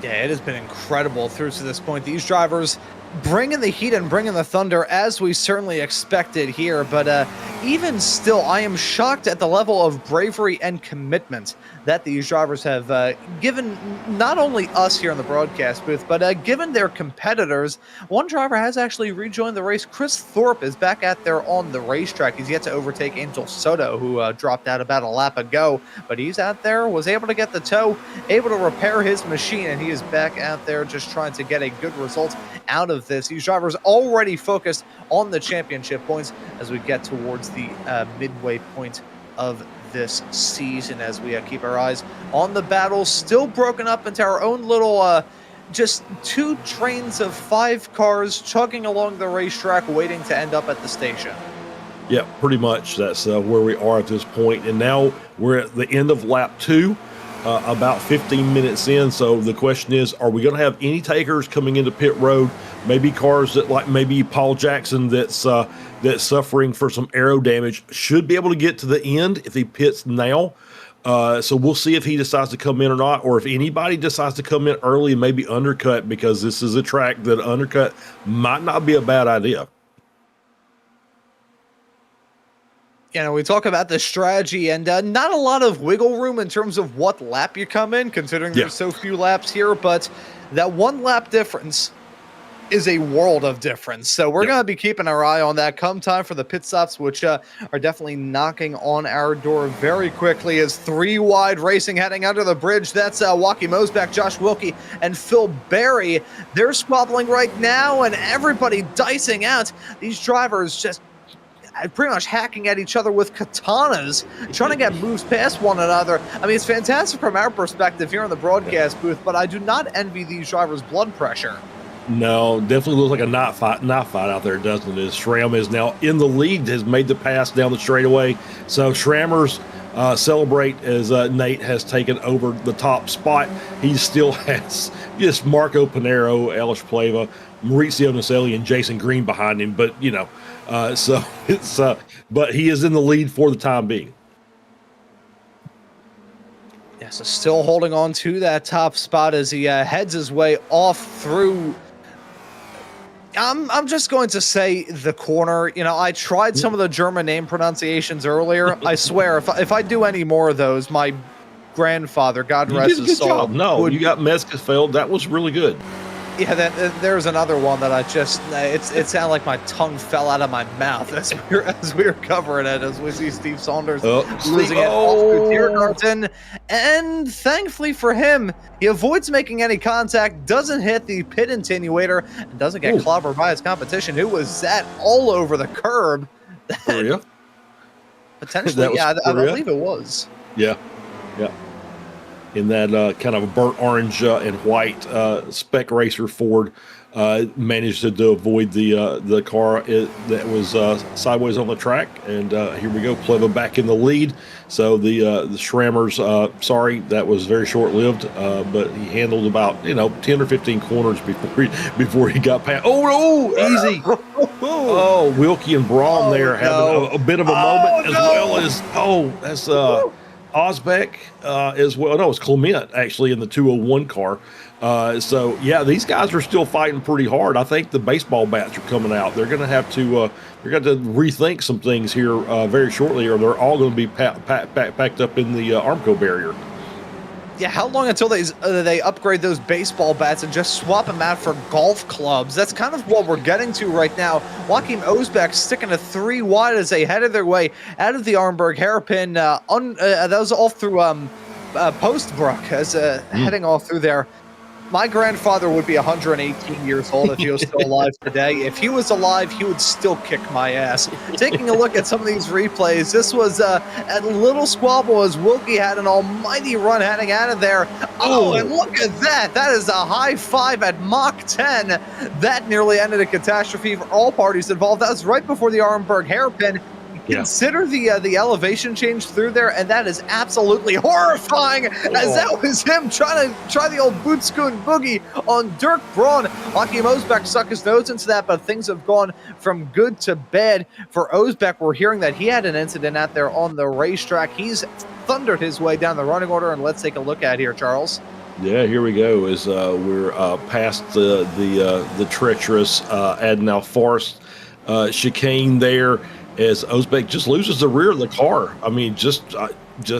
Yeah, it has been incredible through to this point. These drivers bringing the heat and bringing the thunder as we certainly expected here. But even still, I am shocked at the level of bravery and commitment that these drivers have given not only us here in the broadcast booth, but given their competitors. One driver has actually rejoined the race. Chris Thorpe is back out there on the racetrack. He's yet to overtake Angel Soto, who dropped out about a lap ago. But he's out there, was able to get the tow, able to repair his machine, and he is back out there just trying to get a good result out of this. These drivers already focused on the championship points as we get towards the midway point of this season, as we keep our eyes on the battle, still broken up into our own little just 2 trains of 5 cars chugging along the racetrack waiting to end up at the station. Yeah, pretty much. That's where we are at this point. And now we're at the end of lap 2. About 15 minutes in. So the question is, are we going to have any takers coming into pit road? Maybe cars that, like maybe Paul Jackson, that's suffering for some aero damage, should be able to get to the end if he pits now. So we'll see if he decides to come in or not, or if anybody decides to come in early and maybe undercut, because this is a track that undercut might not be a bad idea. We talk about the strategy and not a lot of wiggle room in terms of what lap you come in, considering there's so few laps here, but that 1 lap difference is a world of difference. So we're going to be keeping our eye on that come time for the pit stops, which are definitely knocking on our door very quickly, as 3 wide racing heading under the bridge. That's Joachim Mosbach, Josh Wilkie, and Phil Berry. They're squabbling right now, and everybody dicing out. These drivers just pretty much hacking at each other with katanas, trying to get moves past one another. I mean, it's fantastic from our perspective here in the broadcast booth, but I do not envy these drivers' blood pressure. No, definitely looks like a knife fight out there, doesn't it? Schramm is now in the lead, has made the pass down the straightaway. So Schrammer's celebrate as Nate has taken over the top spot. He still has just Marco Pinero, Alish Pleva, Maurizio Naselli, and Jason Green behind him. But, so it's but he is in the lead for the time being. Yeah, so still holding on to that top spot as he heads his way off through. I'm just going to say the corner. I tried some of the German name pronunciations earlier. I swear, if I do any more of those, my grandfather, God rest his soul. No, you got Meskefeld. That was really good. Yeah, there's another one that I just it sounded like my tongue fell out of my mouth as we were covering it, as we see Steve Saunders losing it off to Tiergarten. And thankfully for him, he avoids making any contact, doesn't hit the pit attenuator, and doesn't get clobbered by his competition, who was all over the curb. For you? Potentially, yeah, I believe it was. Yeah. In that kind of burnt orange and white Spec Racer Ford, managed to avoid the car that was sideways on the track. And here we go, Pleva back in the lead. So the Schrammers, sorry, that was very short-lived, but he handled about 10 or 15 corners before he got past. Oh, no, easy. Oh, Wilkie and Braun there having a bit of a moment as well as that's Osbeck as well. No, it's Clement actually in the 201 car. So yeah, these guys are still fighting pretty hard. I think the baseball bats are coming out. They're going to have to rethink some things here very shortly, or they're all going to be packed up in the Armco barrier. Yeah, how long until they upgrade those baseball bats and just swap them out for golf clubs? That's kind of what we're getting to right now. Joachim Osbeck sticking a 3 wide as they headed their way out of the Armberg hairpin. That was all through Postbrook as heading off through there. My grandfather would be 118 years old if he was still alive today. If he was alive, he would still kick my ass. Taking a look at some of these replays, this was a little squabble as Wilkie had an almighty run heading out of there. Oh, and look at that. That is a high five at Mach 10. That nearly ended a catastrophe for all parties involved. That was right before the Armberg hairpin. Consider the elevation change through there, and that is absolutely horrifying, as that was him trying to try the old bootscoon boogie on Dirk Braun. Joachim Osbeck stuck his nose into that, but things have gone from good to bad for Osbeck. We're hearing that he had an incident out there on the racetrack. He's thundered his way down the running order, and let's take a look at here, Charles. Yeah, here we go as we're past the treacherous Adenau Forest chicane there, as Osbeck just loses the rear of the car. I mean, just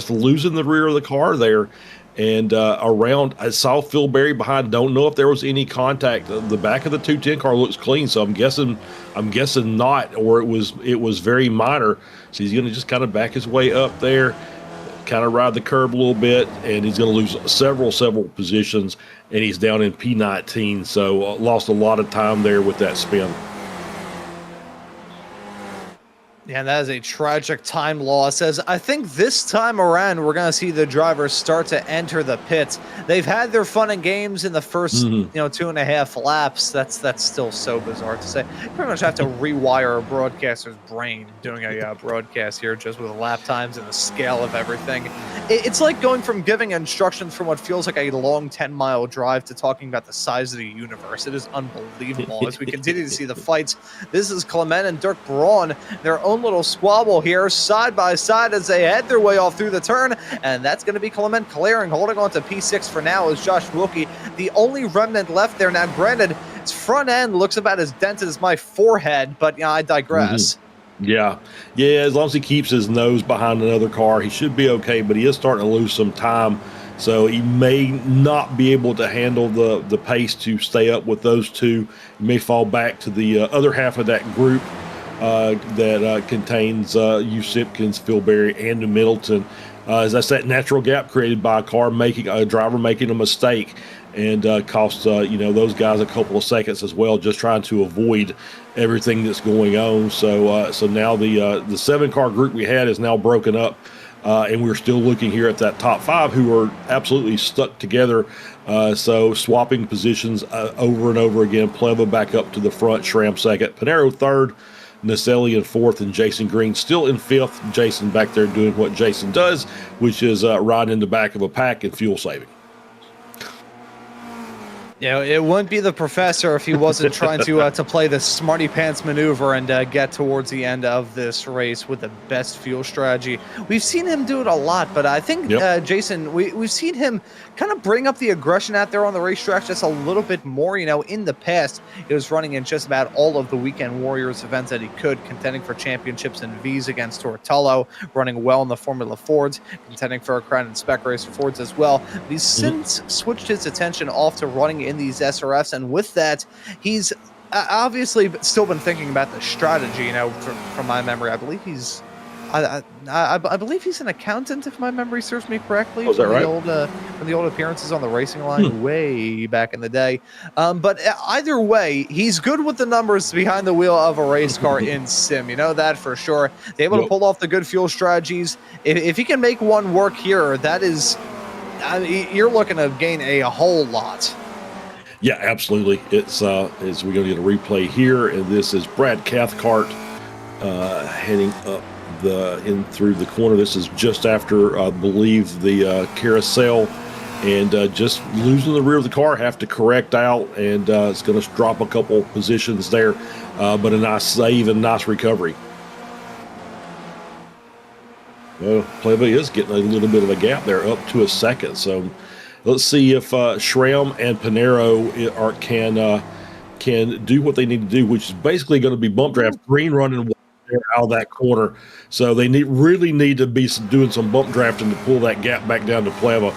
losing the rear of the car there. And around, I saw Phil Berry behind. Don't know if there was any contact. The back of the 210 car looks clean, so I'm guessing not, or it was very minor. So he's going to just kind of back his way up there, kind of ride the curb a little bit, and he's going to lose several positions, and he's down in P19. So lost a lot of time there with that spin. Yeah, that is a tragic time loss, as I think this time around we're going to see the drivers start to enter the pits. They've had their fun and games in the first 2.5 laps. That's still so bizarre to say. You pretty much have to rewire a broadcaster's brain doing a broadcast here, just with lap times and the scale of everything. It's like going from giving instructions from what feels like a long 10-mile drive to talking about the size of the universe. It is unbelievable as we continue to see the fights. This is Clement and Dirk Braun, their own little squabble here side by side as they head their way off through the turn, and that's going to be Clement clearing, holding on to P6 for now is Josh Wilkie, the only remnant left there. Now granted, its front end looks about as dented as my forehead, but I digress. Yeah, as long as he keeps his nose behind another car, he should be okay, but he is starting to lose some time, so he may not be able to handle the pace to stay up with those two. He may fall back to the other half of that group that contains Hugh Simpkins, Phil Berry, and New Middleton. As that's that natural gap created by a driver making a mistake, and cost those guys a couple of seconds as well, just trying to avoid everything that's going on. So now the 7-car group we had is now broken up, and we're still looking here at that top 5 who are absolutely stuck together. So swapping positions over and over again. Pleva back up to the front, Schramm second, Pinero third. Naselli in fourth, and Jason Green still in fifth. Jason back there doing what Jason does, which is riding in the back of a pack and fuel saving. It wouldn't be the professor if he wasn't trying to play the smarty pants maneuver and get towards the end of this race with the best fuel strategy. We've seen him do it a lot, but I think, Jason, we've seen him kind of bring up the aggression out there on the racetrack just a little bit more. In the past, he was running in just about all of the Weekend Warriors events that he could, contending for championships and V's against Tortello, running well in the Formula Fords, contending for a crown in Spec Racer Fords as well. But he's since switched his attention off to running in these SRFs, and with that, he's obviously still been thinking about the strategy. From my memory, I believe he's I believe he's an accountant, if my memory serves me correctly. Was that right? From the old appearances on the racing line way back in the day. But either way, he's good with the numbers behind the wheel of a race car in sim. That for sure. They're able to pull off the good fuel strategies. If he can make one work here, that is, you're looking to gain a whole lot. Yeah, absolutely. It's we're going to get a replay here, and this is Brad Cathcart heading up through the corner. This is just after, I believe, the carousel, and just losing the rear of the car, have to correct out, and it's going to drop a couple positions there, but a nice save and nice recovery. Well, Playboy is getting a little bit of a gap there, up to a second, so let's see if Schramm and Panero can do what they need to do, which is basically going to be bump draft. Green running out of that corner, so they really need to be doing some bump drafting to pull that gap back down to Pleva.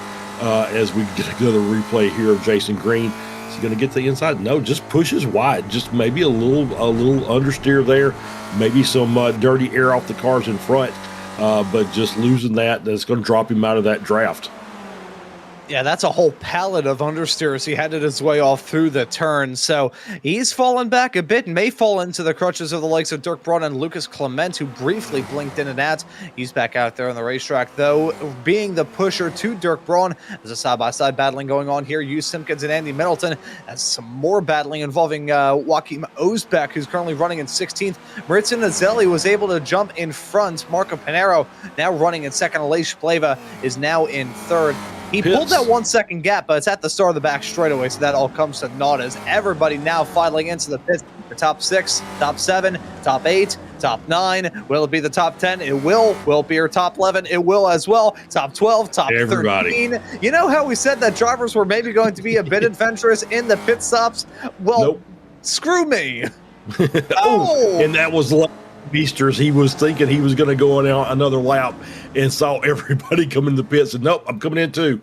As we get another replay here of Jason Green, is he going to get the inside? No, just pushes wide, just maybe a little understeer there, maybe some dirty air off the cars in front, but just losing that's going to drop him out of that draft. Yeah, that's a whole pallet of understeers. He headed his way off through the turn. So he's fallen back a bit and may fall into the crutches of the likes of Dirk Braun and Lucas Clement, who briefly blinked in and out. He's back out there on the racetrack, though, being the pusher to Dirk Braun. There's a side-by-side battling going on here. Hugh Simpkins and Andy Middleton, as some more battling involving Joachim Osbeck, who's currently running in 16th. Maritza Nazelli was able to jump in front. Marco Panero, now running in second. Aleix Pleva is now in third. He pulled that 1 second gap, but it's at the start of the back straightaway, so that all comes to naught as everybody now filing into the pits. The top 6, top 7, top 8, top 9. Will it be the top 10? It will. Will it be your top 11? It will as well. Top 12, top 13. You know how we said that drivers were maybe going to be a bit adventurous in the pit stops? Well, Screw me. And that was like Beasters. He was thinking he was going to go on out another lap and saw everybody come in the pits, and nope, I'm coming in too.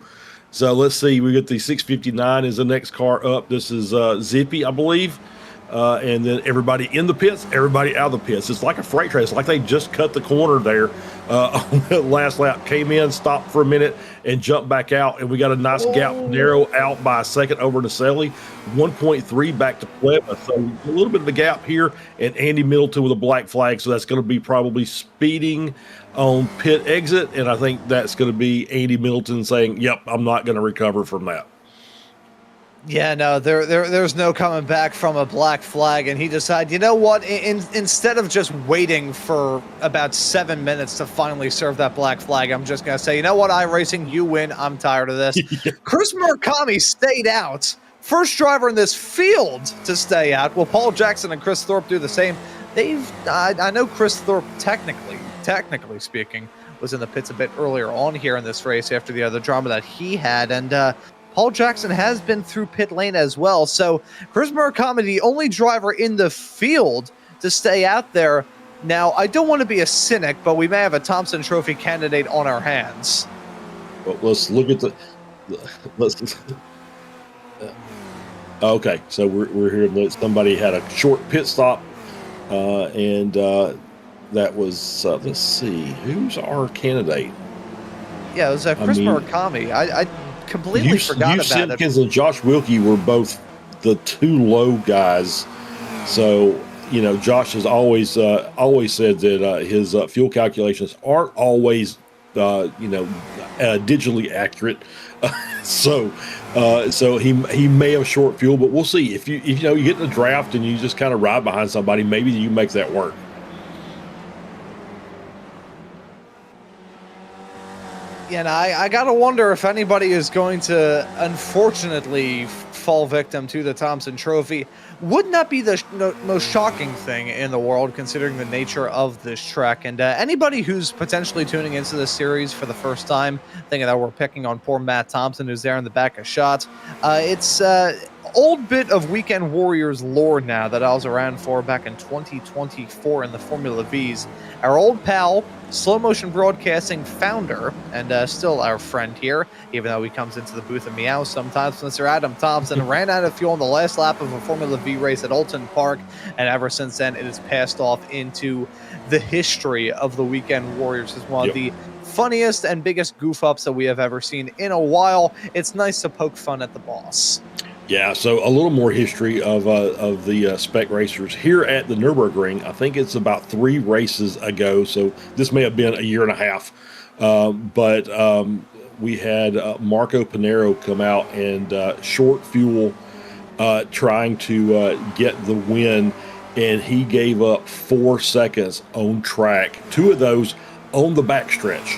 So let's see. We got the 659 is the next car up. This is Zippy, I believe. And then everybody in the pits, everybody out of the pits. It's like a freight train. It's like they just cut the corner there on that last lap. Came in, stopped for a minute, and jumped back out. And we got a nice gap, narrow out by a second over to Selly. 1.3 back to Pleva. So a little bit of a gap here. And Andy Middleton with a black flag. So that's going to be probably speeding on pit exit. And I think that's going to be Andy Middleton saying, yep, I'm not going to recover from that. Yeah, no, there's no coming back from a black flag, and he decided, you know what, instead of just waiting for about 7 minutes to finally serve that black flag, I'm just going to say, you know what, iRacing, you win, I'm tired of this. Chris Murakami stayed out. First driver in this field to stay out. Will Paul Jackson and Chris Thorpe do the same? I know Chris Thorpe, technically speaking, was in the pits a bit earlier on here in this race after the other drama that he had, and Paul Jackson has been through pit lane as well. So Chris Murakami, the only driver in the field to stay out there. Now, I don't want to be a cynic, but we may have a Thompson Trophy candidate on our hands. Well, let's look at okay, so we're hearing that somebody had a short pit stop, and that was, let's see, who's our candidate? Yeah, it was Chris Murakami. I completely forgot about Simpkins it. And Josh Wilkie were both the two low guys. So, you know, Josh has always said that his fuel calculations aren't always, digitally accurate. So he may have short fuel, but we'll see. If you get in a draft and you just kind of ride behind somebody, maybe you make that work. Yeah, and I gotta wonder if anybody is going to, unfortunately, fall victim to the Thompson Trophy. Wouldn't that be the most shocking thing in the world, considering the nature of this track? And anybody who's potentially tuning into this series for the first time, thinking that we're picking on poor Matt Thompson, who's there in the back of shots, it's old bit of Weekend Warriors lore now that I was around for back in 2024 in the Formula Vs. Our old pal, slow motion broadcasting founder, and still our friend here, even though he comes into the booth and meows sometimes, Mr. Adam Thompson, ran out of fuel on the last lap of a Formula V race at Alton Park, and ever since then it has passed off into the history of the Weekend Warriors as one of the funniest and biggest goof ups that we have ever seen in a while. It's nice to poke fun at the boss. Yeah, so a little more history of the Spec racers here at the Nürburgring. I think it's about 3 races ago, so this may have been a year and a half. But we had Marco Pinero come out and short fuel trying to get the win, and he gave up 4 seconds on track, 2 of those on the backstretch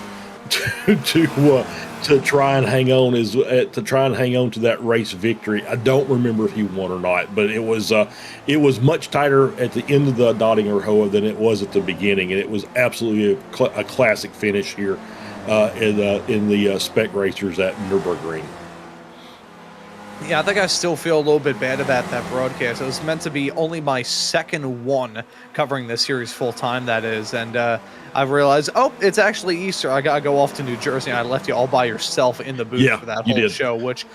to try and hang on to that race victory. I don't remember if he won or not, but it was much tighter at the end of the Dottinger Hoa than it was at the beginning, and it was absolutely a classic finish here in the Spec racers at Nürburgring. Yeah, I think I still feel a little bit bad about that broadcast. It was meant to be only my second one covering this series full time, that is, and I realized, oh, it's actually Easter. I gotta go off to New Jersey, and I left you all by yourself in the booth for that whole show. Which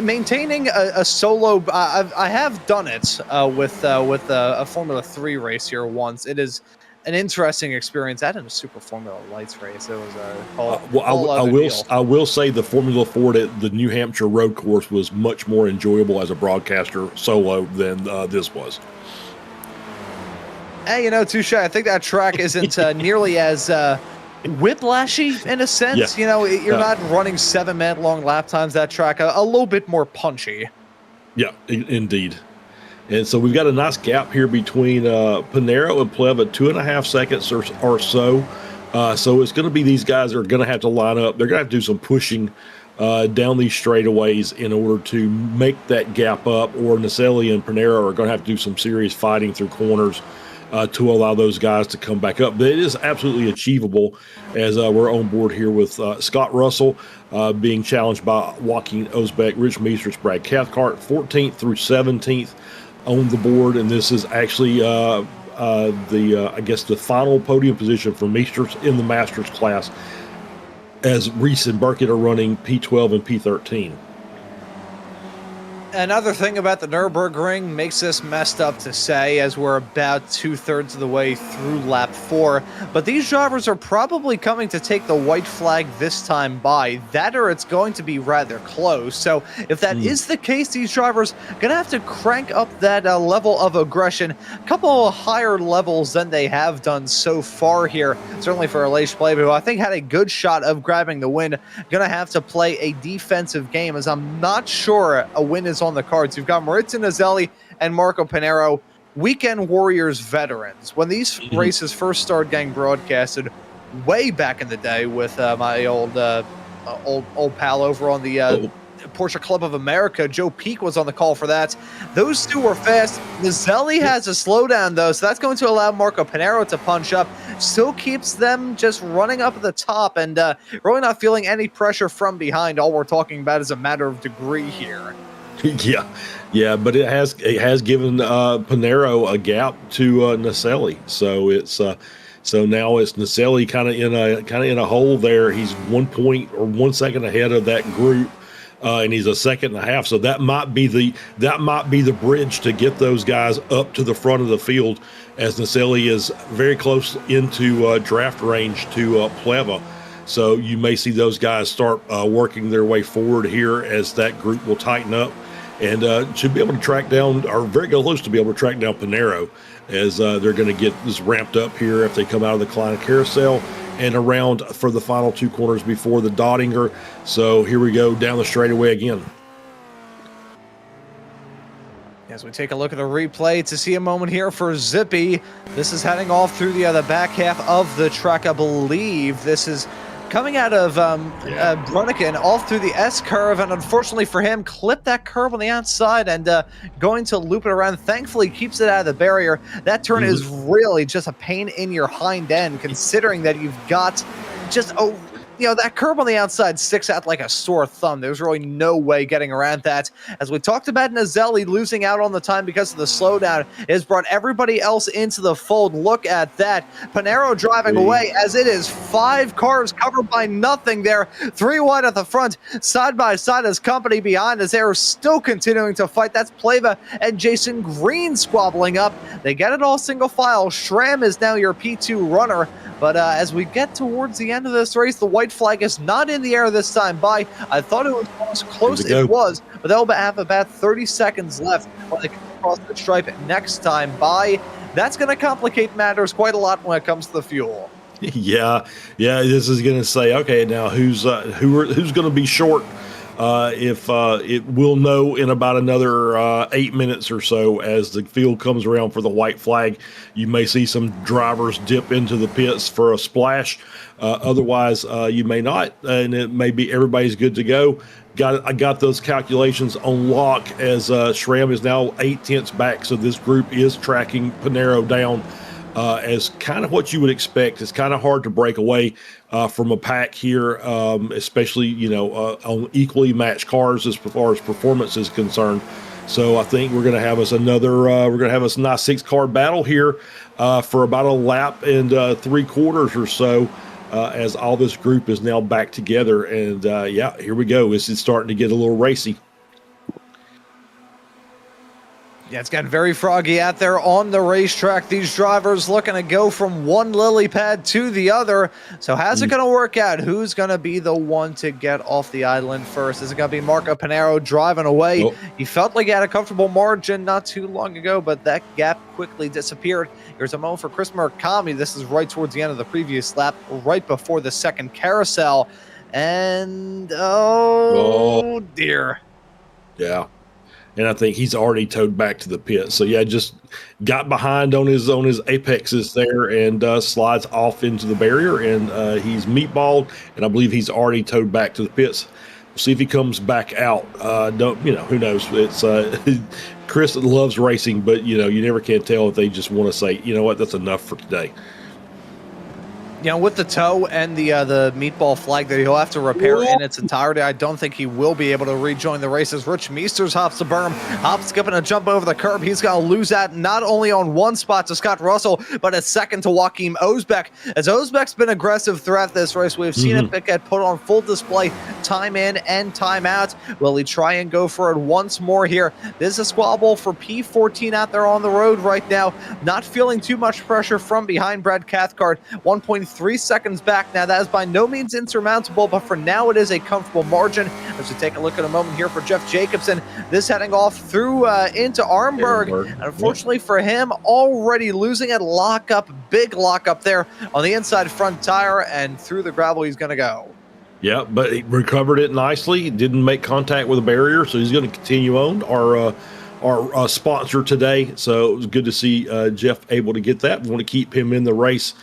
maintaining a solo, I have done it with a Formula 3 race here once. It is an interesting experience. I had a Super Formula Lights race. It was a I will say the Formula Ford at the New Hampshire road course was much more enjoyable as a broadcaster solo than this was. Hey, touche. I think that track isn't nearly as whiplashy in a sense. Yeah. You're not running 7-minute long lap times. That track a little bit more punchy. Yeah, indeed. And so we've got a nice gap here between Pinero and Pleva, 2.5 seconds or so. So it's going to be these guys that are going to have to line up. They're going to have to do some pushing down these straightaways in order to make that gap up, or Naselli and Pinero are going to have to do some serious fighting through corners to allow those guys to come back up. But it is absolutely achievable, as we're on board here with Scott Russell being challenged by Joaquin Osbeck, Rich Meesters, Brad Cathcart, 14th through 17th on the board. And this is actually I guess the final podium position for Meesters in the Masters class, as Reese and Burkett are running P12 and P13. Another thing about the Nürburgring makes this messed up to say, as we're about 2/3 of the way through lap 4, but these drivers are probably coming to take the white flag this time by. That, or it's going to be rather close. So if that is the case, these drivers are going to have to crank up that level of aggression, a couple of higher levels than they have done so far here. Certainly for Aleix Pleva, who I think had a good shot of grabbing the win, going to have to play a defensive game, as I'm not sure a win is on the cards. You've got Maurizio Naselli and Marco Pinero, Weekend Warriors veterans. When these races first started getting broadcasted way back in the day with my old pal over on the Porsche Club of America, Joe Peak was on the call for that. Those two were fast. Naselli has a slowdown, though, so that's going to allow Marco Pinero to punch up. Still keeps them just running up at the top and really not feeling any pressure from behind. All we're talking about is a matter of degree here. Yeah, but it has given Pinero a gap to Naselli, so it's so now it's Naselli kind of in a hole there. He's 1 point or 1 second ahead of that group, and he's a second and a half. So that might be the bridge to get those guys up to the front of the field, as Naselli is very close into draft range to Pleva. So you may see those guys start working their way forward here as that group will tighten up, and should be able to track down, or very close to be able to track down Pinero, as they're going to get this ramped up here if they come out of the Klein Carousel and around for the final 2 corners before the Dottinger. So here we go down the straightaway again. As we take a look at the replay to see a moment here for Zippy, this is heading off through the back half of the track. I believe this is coming out of Brunigan off through the S curve, and unfortunately for him, clipped that curve on the outside and going to loop it around. Thankfully, keeps it out of the barrier. That turn is really just a pain in your hind end, considering that you've got just that curve on the outside sticks out like a sore thumb. There's really no way getting around that. As we talked about, Nazelli losing out on the time because of the slowdown has brought everybody else into the fold. Look at that. Panero driving away as it is 5 cars covered by nothing there. 3 wide at the front, side by side as company behind as they're still continuing to fight. That's Pleva and Jason Green squabbling up. They get it all single file. Schramm is now your P2 runner. But as we get towards the end of this race, the white flag is not in the air this time by. I thought it was almost close. It was, but they'll have about 30 seconds left when they come across the stripe next time by. That's going to complicate matters quite a lot when it comes to the fuel. Yeah. This is going to say, okay, now who's going to be short? If it will know in about another 8 minutes or so as the field comes around for the white flag. You may see some drivers dip into the pits for a splash. Otherwise, you may not, and it may be everybody's good to go. I got those calculations on lock as Schramm is now 8/10 back, so this group is tracking Panero down. As kind of what you would expect. It's kind of hard to break away from a pack here, especially, on equally matched cars as far as performance is concerned. So I think we're going to have us a nice 6-car battle here for about a lap and 3/4 or so as all this group is now back together. And here we go. It's starting to get a little racy. Yeah, it's gotten very froggy out there on the racetrack. These drivers looking to go from one lily pad to the other. So how's it going to work out? Who's going to be the one to get off the island first? Is it going to be Marco Panero driving away? Nope. He felt like he had a comfortable margin not too long ago, but that gap quickly disappeared. Here's a moment for Chris Murakami. This is right towards the end of the previous lap, right before the second carousel. And, oh dear. Yeah. And I think he's already towed back to the pit. So just got behind on his apexes there and slides off into the barrier, and he's meatballed. And I believe he's already towed back to the pits. We'll see if he comes back out. Who knows? It's Chris loves racing, but you never can tell if they just want to say, you know what, that's enough for today. With the toe and the meatball flag that he'll have to repair in its entirety, I don't think he will be able to rejoin the races. Rich Meesters hops the berm, skipping a jump over the curb. He's going to lose that not only on one spot to Scott Russell, but a second to Joachim Osbeck. As Osbeck's been aggressive throughout this race, we've seen it get put on full display time in and time out. Will he try and go for it once more here? There's a squabble for P14 out there on the road right now. Not feeling too much pressure from behind Brad Cathcart. 1.3 seconds back now. That is by no means insurmountable, but for now it is a comfortable margin. As we take a look at a moment here for Jeff Jacobson, this heading off through into Arnberg. Unfortunately for him, already losing a lockup, big lockup there on the inside front tire, and through the gravel he's going to go. Yeah, but he recovered it nicely. Didn't make contact with a barrier, so he's going to continue on. Our sponsor today, so it was good to see Jeff able to get that. We want to keep him in the race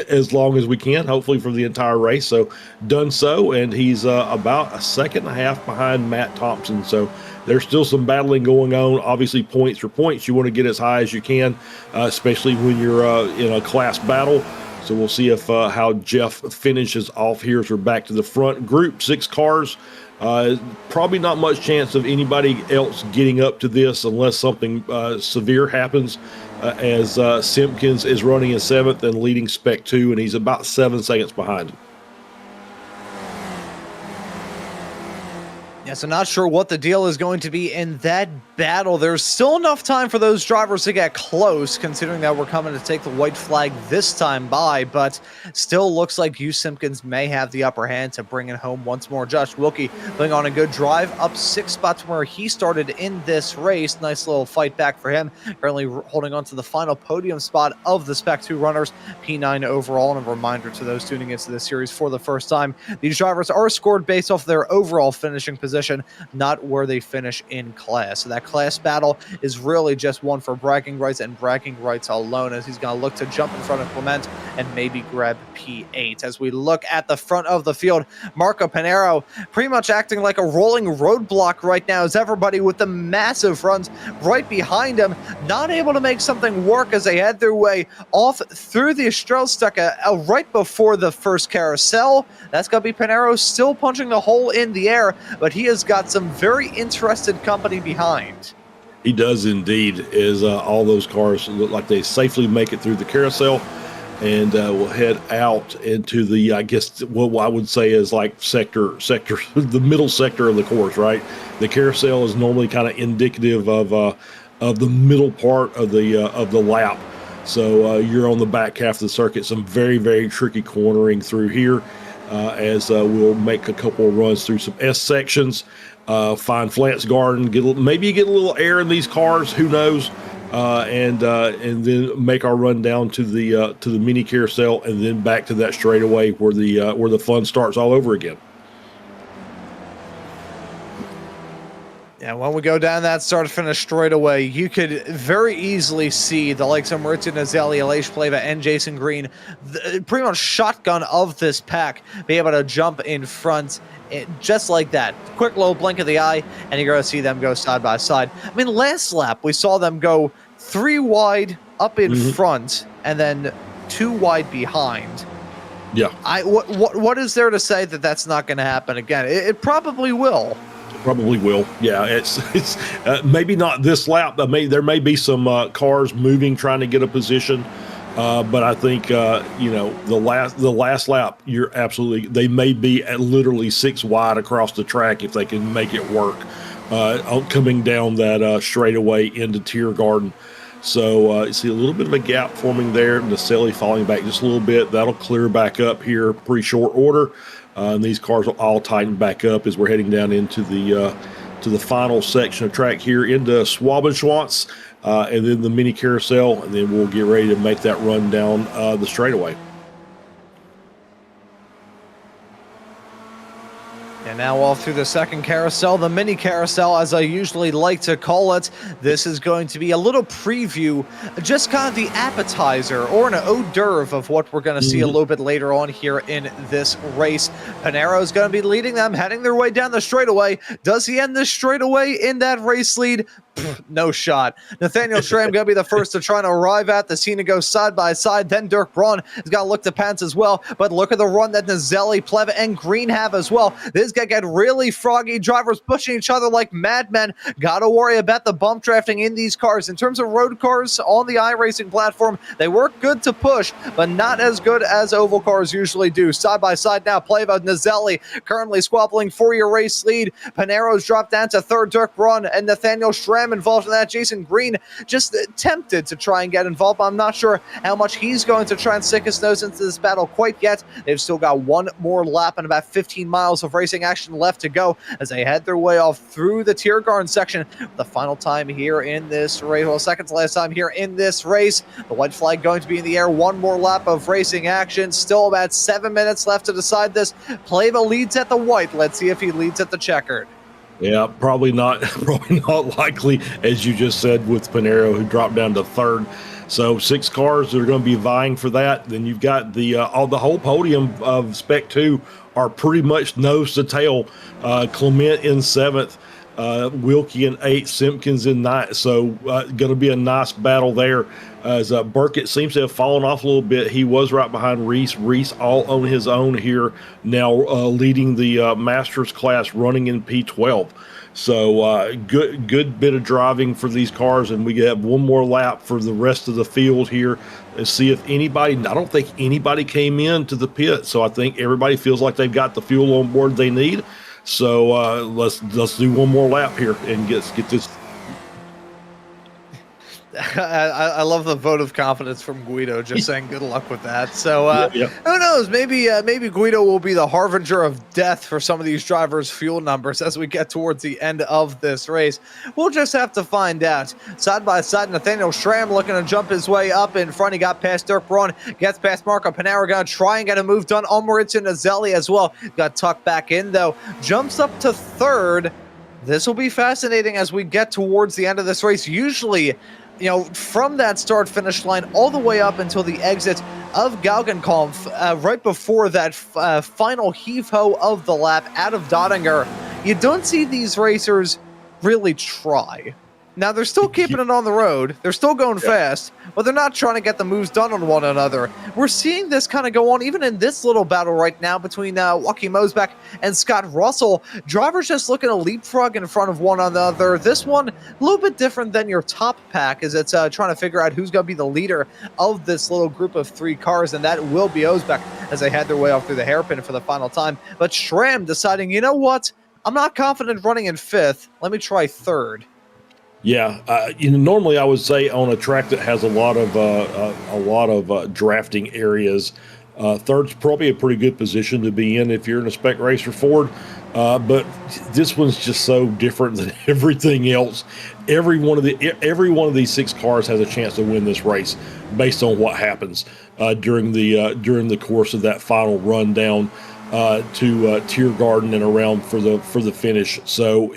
as long as we can, hopefully for the entire race. So done so, and he's about a second and a half behind Matt Thompson. So there's still some battling going on. Obviously, points are points. You want to get as high as you can, especially when you're in a class battle. So we'll see if how Jeff finishes off here as we're back to the front. Group 6 cars. Probably not much chance of anybody else getting up to this unless something severe happens, as Simpkins is running in 7th and leading Spec 2, and he's about 7 seconds behind him. Yeah, so not sure what the deal is going to be in that battle. There's still enough time for those drivers to get close, considering that we're coming to take the white flag this time by, but still looks like Hugh Simpkins may have the upper hand to bring it home once more. Josh Wilkie going on a good drive, up 6 spots from where he started in this race. Nice little fight back for him. Currently holding on to the final podium spot of the Spec 2 runners, P9 overall. And a reminder to those tuning into this series for the first time, these drivers are scored based off their overall finishing position, not where they finish in class. So that class battle is really just one for bragging rights and bragging rights alone, as he's going to look to jump in front of Clement and maybe grab P8. As we look at the front of the field, Marco Pinero pretty much acting like a rolling roadblock right now, as everybody with the massive runs right behind him not able to make something work as they head their way off through the Estrella right before the first carousel. That's going to be Pinero still punching the hole in the air, but he has got some very interested company behind. He does indeed, as all those cars look like they safely make it through the carousel, and we'll head out into the, I guess, what I would say is like sector, the middle sector of the course, right? The carousel is normally kind of indicative of the middle part of the lap. So you're on the back half of the circuit. Some very, very tricky cornering through here, as we'll make a couple of runs through some S sections, find Flant's Garden, maybe get a little air in these cars, who knows, and then make our run down to the mini carousel, and then back to that straightaway where the fun starts all over again. And when we go down that start-finish straightaway, you could very easily see the likes of Maurizio Nazelli, Aleix Pleva, and Jason Green, pretty much shotgun of this pack, be able to jump in front just like that. Quick little blink of the eye, and you're going to see them go side by side. I mean, last lap, we saw them go 3 wide up in front, and then 2 wide behind. Yeah. What is there to say that that's not going to happen again? It probably will. Probably will. Yeah, it's maybe not this lap. There may be some cars moving, trying to get a position, but I think the last lap, you're absolutely. They may be at literally 6 wide across the track if they can make it work, coming down that straightaway into Tiergarten. So you see a little bit of a gap forming there. Naselli falling back just a little bit. That'll clear back up here pretty short order. And these cars will all tighten back up as we're heading down into the final section of track here into Schwabenschwanz, and then the mini carousel, and then we'll get ready to make that run down the straightaway. And now off through the second carousel, the mini carousel, as I usually like to call it. This is going to be a little preview, just kind of the appetizer or an hors d'oeuvre of what we're going to see a little bit later on here in this race. Pinero is going to be leading them, heading their way down the straightaway. Does he end this straightaway in that race lead? No shot. Nathaniel Schramm going to be the first to try and arrive at the scene and go side by side. Then Dirk Braun has got to look to Pants as well. But look at the run that Nazelli, Pleva, and Green have as well. This is going to get really froggy. Drivers pushing each other like madmen. Got to worry about the bump drafting in these cars. In terms of road cars on the iRacing platform, they work good to push, but not as good as oval cars usually do. Side by side now, Pleva, Nazelli currently squabbling for your race lead. Pinero's dropped down to third. Dirk Braun and Nathaniel Schramm involved in that. Jason Green just tempted to try and get involved, but I'm not sure how much he's going to try and stick his nose into this battle quite yet. They've still got one more lap and about 15 miles of racing action left to go as they head their way off through the Tiergarten section. The final time here in this race, well, second to last time here in this race. The white flag going to be in the air. One more lap of racing action. Still about 7 minutes left to decide this. Pleva leads at the white. Let's see if he leads at the checkered. Yeah, probably not likely, as you just said, with Pinero, who dropped down to third. So 6 cars that are going to be vying for that. Then you've got the whole podium of Spec 2 are pretty much nose to tail. Clement in 7th, Wilkie in 8th, Simpkins in 9th. So going to be a nice battle there. As Burkett seems to have fallen off a little bit. He was right behind Reese. Reese all on his own here now, leading the Masters class, running in P12. So good bit of driving for these cars, and we have one more lap for the rest of the field here and see if anybody. I don't think anybody came into the pit, so I think everybody feels like they've got the fuel on board they need. So let's do one more lap here and get this. I love the vote of confidence from Guido, just saying good luck with that. So who knows? Maybe Guido will be the harbinger of death for some of these drivers' fuel numbers as we get towards the end of this race. We'll just have to find out. Side by side, Nathaniel Schramm looking to jump his way up in front. He got past Dirk Braun, gets past Marco Pinero, going to try and get a move done on Maurizio Nazelli as well. Got tucked back in though. Jumps up to third. This will be fascinating as we get towards the end of this race. Usually, from that start-finish line all the way up until the exit of Gaugenkampf, right before that final heave-ho of the lap out of Dottinger, you don't see these racers really try. Now, they're still keeping it on the road. They're still going fast, but they're not trying to get the moves done on one another. We're seeing this kind of go on even in this little battle right now between Joachim Mosbach and Scott Russell. Drivers just looking to leapfrog in front of one another. This one, a little bit different than your top pack, as it's trying to figure out who's going to be the leader of this little group of 3 cars, and that will be Mosbach as they head their way off through the hairpin for the final time. But Schramm deciding, you know what? I'm not confident running in 5th. Let me try 3rd. Yeah, normally I would say on a track that has a lot of drafting areas, 3rd's probably a pretty good position to be in if you're in a Spec Racer Ford. But this one's just so different than everything else. Every one of these 6 cars has a chance to win this race based on what happens during the course of that final run down to Tiergarten and around for the finish. So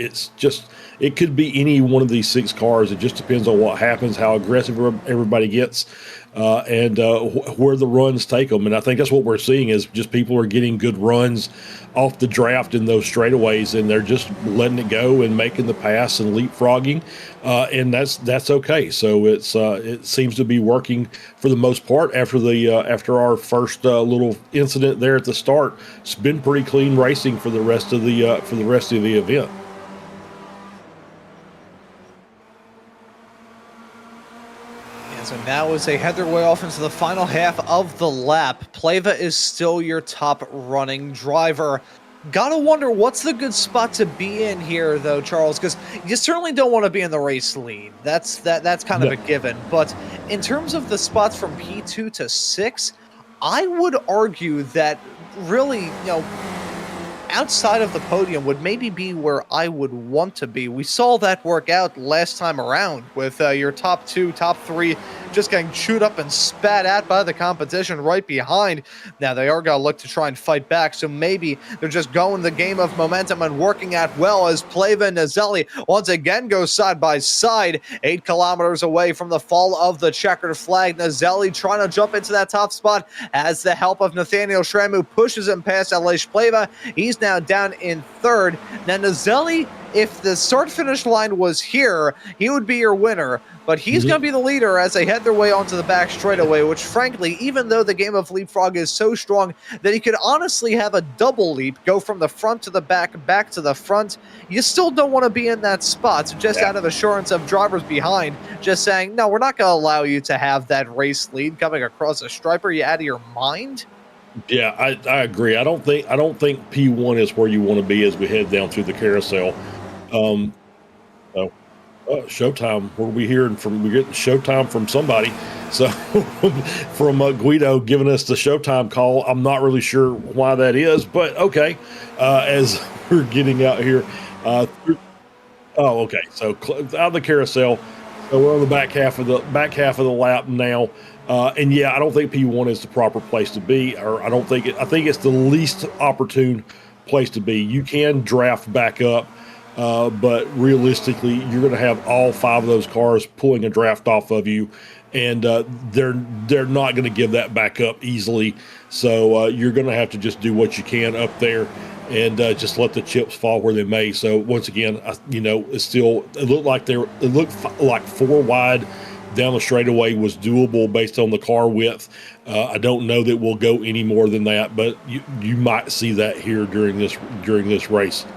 it could be any one of these 6 cars. It just depends on what happens, how aggressive everybody gets, and where the runs take them. And I think that's what we're seeing is just people are getting good runs off the draft in those straightaways, and they're just letting it go and making the pass and leapfrogging, and that's okay. So it seems to be working for the most part after our first little incident there at the start. It's been pretty clean racing for the rest of the event. So now as they head their way off into the final half of the lap, Pleva is still your top running driver. Gotta wonder what's the good spot to be in here, though, Charles, because you certainly don't want to be in the race lead. That's kind of a given. But in terms of the spots from P2 to 6, I would argue that really, outside of the podium would maybe be where I would want to be. We saw that work out last time around with your top 2, top 3 just getting chewed up and spat at by the competition right behind. Now they are going to look to try and fight back, so maybe they're just going the game of momentum and working out well as Pleva and Nazelli once again go side by side, 8 kilometers away from the fall of the checkered flag. Nazelli trying to jump into that top spot as the help of Nathaniel Schramm, who pushes him past Aleix Pleva. He's now down in 3rd. Now Nazelli, if the start-finish line was here, he would be your winner, but he's going to be the leader as they head their way onto the back straightaway, which frankly, even though the game of leapfrog is so strong that he could honestly have a double leap, go from the front to the back to the front, you still don't want to be in that spot. So just out of assurance of drivers behind, just saying, no, we're not going to allow you to have that race lead coming across a stripe. Are you out of your mind? Yeah, I agree. I don't think P1 is where you want to be as we head down through the carousel. Showtime. What are we hearing from? We're getting Showtime from somebody. So from Guido giving us the Showtime call. I'm not really sure why that is, but okay. As we're getting out here. Okay. So out of the carousel. So we're on the back half of the lap now. And yeah, I don't think P1 is the proper place to be, or I think it's the least opportune place to be. You can draft back up, but realistically, you're going to have all 5 of those cars pulling a draft off of you, and they're not going to give that back up easily. So you're going to have to just do what you can up there, and just let the chips fall where they may. So once again, it looked like 4 wide down the straightaway was doable based on the car width. I don't know that we'll go any more than that, but you might see that here during this race.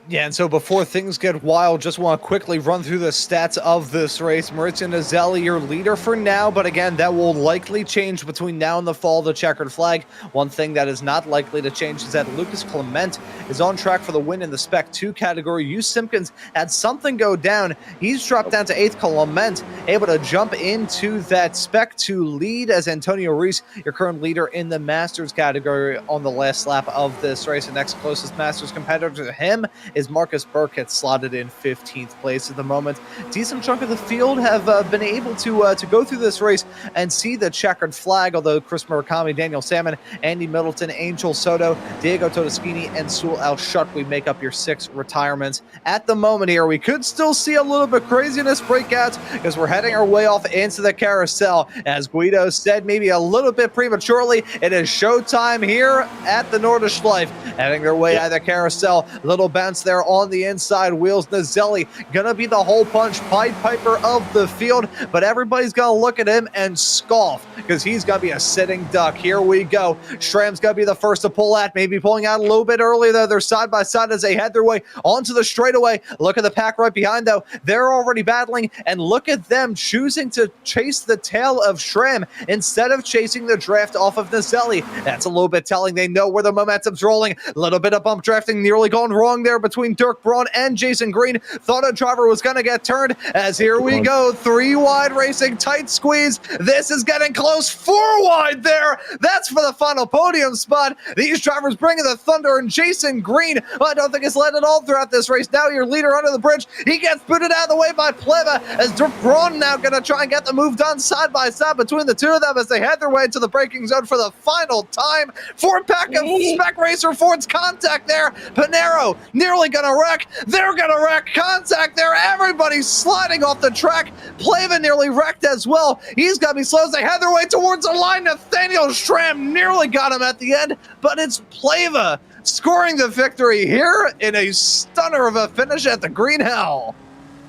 Yeah, and so before things get wild, just want to quickly run through the stats of this race. Maurizio Nazelli, your leader for now, but again, that will likely change between now and the fall of the checkered flag. One thing that is not likely to change is that Lucas Clement is on track for the win in the Spec 2 category. Hugh Simpkins had something go down. He's dropped down to 8th. Clement able to jump into that Spec 2 lead as Antonio Reese, your current leader in the Masters category, on the last lap of this race. The next closest Masters competitor to him is is Marcus Burkett slotted in 15th place at the moment. Decent chunk of the field have been able to go through this race and see the checkered flag, although Chris Murakami, Daniel Salmon, Andy Middleton, Angel Soto, Diego Todeschini, and Sul Al-Shutwi make up your 6 retirements. At the moment here, we could still see a little bit craziness break out because we're heading our way off into the carousel. As Guido said, maybe a little bit prematurely, it is showtime here at the Nordschleife. Heading their way out of the carousel. Little bounce there on the inside wheels. Nazelli gonna be the hole punch Pied Piper of the field, but everybody's gonna look at him and scoff because he's gonna be a sitting duck. Here we go. Schramm's gonna be the first to pull out, maybe pulling out a little bit early though. They're side by side as they head their way onto the straightaway. Look at the pack right behind though. They're already battling, and look at them choosing to chase the tail of Schramm instead of chasing the draft off of Nazelli. That's a little bit telling. They know where the momentum's rolling. A little bit of bump drafting nearly gone wrong there between Dirk Braun and Jason Green. Thought a driver was going to get turned, as here we go. 3 wide racing, tight squeeze. This is getting close. 4 wide there. That's for the final podium spot. These drivers bringing the thunder, and Jason Green, I don't think has led it all throughout this race. Now your leader under the bridge. He gets booted out of the way by Pleva, as Dirk Braun now going to try and get the move done side by side between the two of them as they head their way into the braking zone for the final time. Ford pack of Spec Racer Ford's contact there. Panero nearly gonna wreck. They're gonna wreck. Contact there. Everybody's sliding off the track. Pleva nearly wrecked as well. He's gonna be slow as they head their way towards the line. Nathaniel Schramm nearly got him at the end, but it's Pleva scoring the victory here in a stunner of a finish at the Green Hell.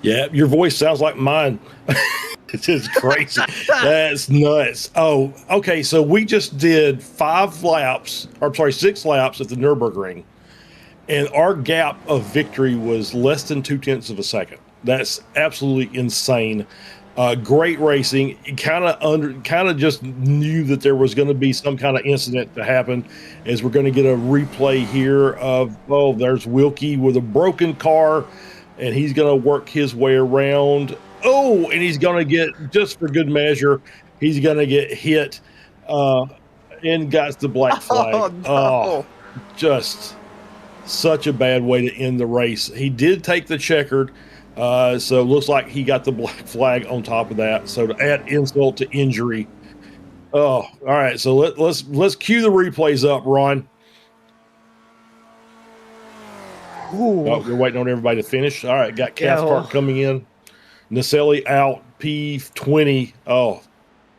Yeah, your voice sounds like mine. It's just crazy. That's nuts. Oh, okay. So we just did 6 laps at the Nürburgring, and our gap of victory was less than 0.2 of a second. That's absolutely insane. Great racing. Kind of just knew that there was going to be some kind of incident to happen, as we're going to get a replay here of, there's Wilkie with a broken car, and he's going to work his way around. Oh, and he's going to get, just for good measure, he's going to get hit and got the black flag. Oh, no. Just such a bad way to end the race. He did take the checkered, so it looks like he got the black flag on top of that. So to add insult to injury. Oh, all right. So let's cue the replays up, Ron. Oh, we're waiting on everybody to finish. All right, got Cathcart coming in. Naselli out, P20. Oh,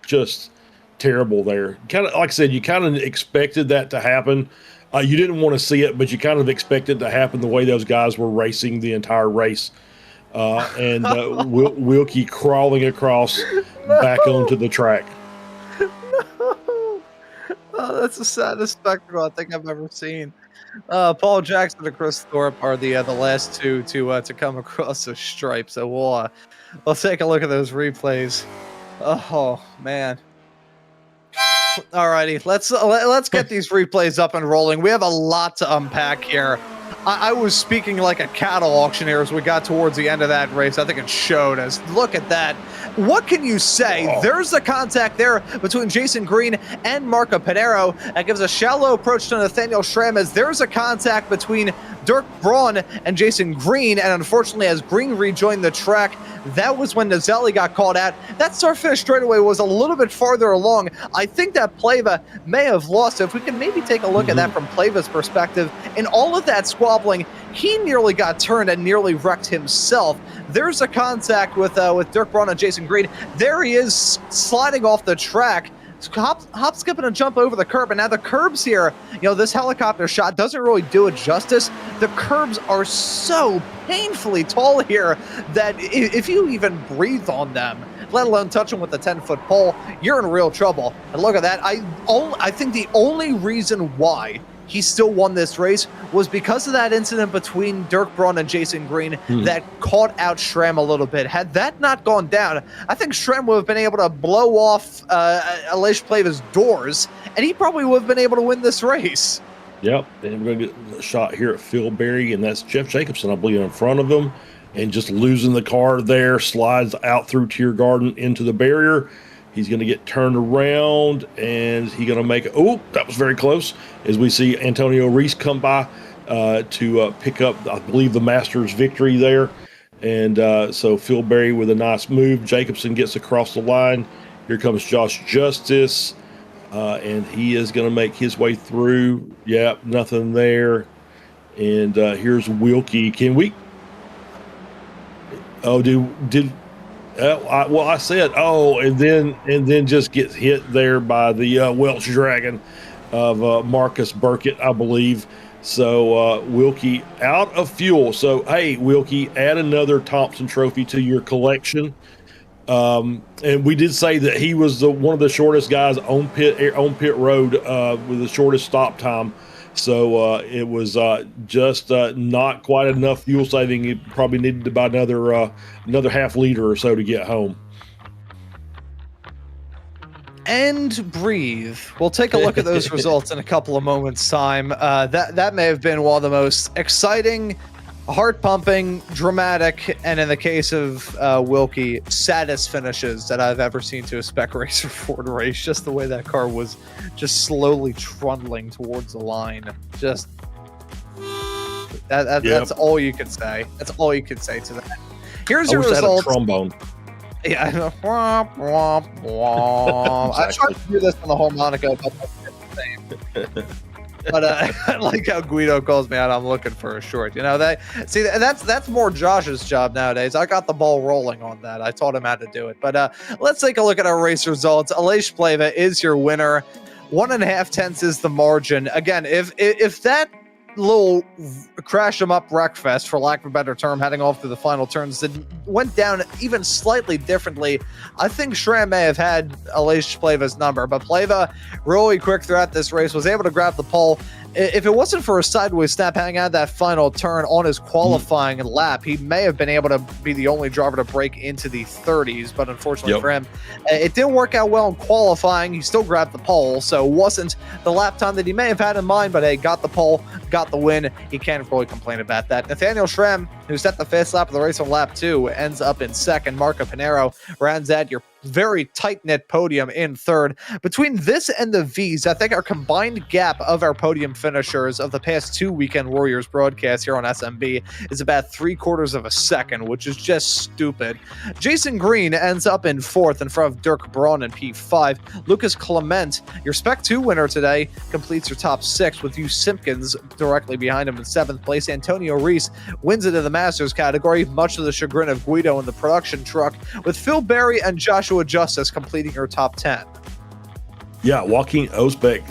just terrible there. Kind of, like I said, you kind of expected that to happen. You didn't want to see it, but you kind of expected it to happen the way those guys were racing the entire race. And Wilkie crawling across back onto the track. No. Oh, that's the saddest spectacle I think I've ever seen. Paul Jackson and Chris Thorpe are the last two to come across the stripe. So we'll take a look at those replays. Oh man. Alrighty, let's get these replays up and rolling. We have a lot to unpack here. I was speaking like a cattle auctioneer as we got towards the end of that race. I think it showed us. Look at that. What can you say? Oh. There's the contact there between Jason Green and Marco Panero. That gives a shallow approach to Nathaniel Schramm, as there's a contact between Dirk Braun and Jason Green, and unfortunately as Green rejoined the track, that was when Nazelli got called out. That start finish straightaway was a little bit farther along. I think that Pleva may have lost it. If we can maybe take a look at that from Pleva's perspective, in all of that squabbling, he nearly got turned and nearly wrecked himself. There's a contact with Dirk Braun and Jason Green. There he is sliding off the track. Hop, skipping, and jump over the curb, and now the curbs here, this helicopter shot doesn't really do it justice. The curbs are so painfully tall here that if you even breathe on them, let alone touch them with a 10-foot pole, you're in real trouble. And look at that. I think the only reason why he still won this race was because of that incident between Dirk Braun and Jason Green that caught out Schramm a little bit. Had that not gone down, I think Schramm would have been able to blow off Aleix Pleva's doors, and he probably would have been able to win this race. Yep, and we're going to get a shot here at Phil Berry, and that's Jeff Jacobson, I believe, in front of him, and just losing the car there, slides out through Tiergarten into the barrier. He's going to get turned around, and he's going to make – oh, that was very close, as we see Antonio Reese come by to pick up, I believe, the Masters victory there. And so Phil Berry with a nice move. Jacobson gets across the line. Here comes Josh Justice, and he is going to make his way through. Yep, nothing there. And here's Wilkie. Can we? Oh, I said, and then just gets hit there by the Welsh Dragon of Marcus Burkett, I believe. So Wilkie out of fuel. So hey, Wilkie, add another Thompson Trophy to your collection. And we did say that he was one of the shortest guys on pit road with the shortest stop time. So it was just not quite enough fuel saving. He probably needed about another half liter or so to get home. And breathe. We'll take a look at those results in a couple of moments' time. That may have been one of the most exciting, heart-pumping, dramatic, and in the case of Wilkie, saddest finishes that I've ever seen to a Spec Racer Ford race. Just the way that car was just slowly trundling towards the line. Just that's all you could say. That's all you could say to that. Here's your results. I wish I had a trombone. Yeah, I know. Womp, womp, womp. Exactly. I tried to do this on the harmonica, but but I like how Guido calls me out. I'm looking for a short. That's more Josh's job nowadays. I got the ball rolling on that. I taught him how to do it. But let's take a look at our race results. Aleix Pleva is your winner. 1.5 tenths is the margin. Again, if that little crash 'em up wreckfest, for lack of a better term, heading off to the final turns, went down even slightly differently, I think Schramm may have had Aleix Pleva's number, but Pleva really quick throughout this race was able to grab the pole. If it wasn't for a sideways snap hanging out that final turn on his qualifying lap, he may have been able to be the only driver to break into the 30s, but unfortunately for him, it didn't work out well in qualifying. He still grabbed the pole, so it wasn't the lap time that he may have had in mind, but hey, got the pole, got the win. He can't really complain about that. Nathaniel Schramm, who set the fast lap of the race on lap 2, ends up in second. Marco Pinero rounds out your very tight-knit podium in third. Between this and the V's, I think our combined gap of our podium finishers of the past 2 Weekend Warriors broadcasts here on SMB is about 3/4 of a second, which is just stupid. Jason Green ends up in fourth in front of Dirk Braun in P5. Lucas Clement, your Spec 2 winner today, completes your top 6 with Hugh Simpkins directly behind him in 7th place. Antonio Reese wins it in the Masters category, much to the chagrin of Guido in the production truck, with Phil Berry and Joshua Justice completing your top 10. Yeah, Joaquin Osbeck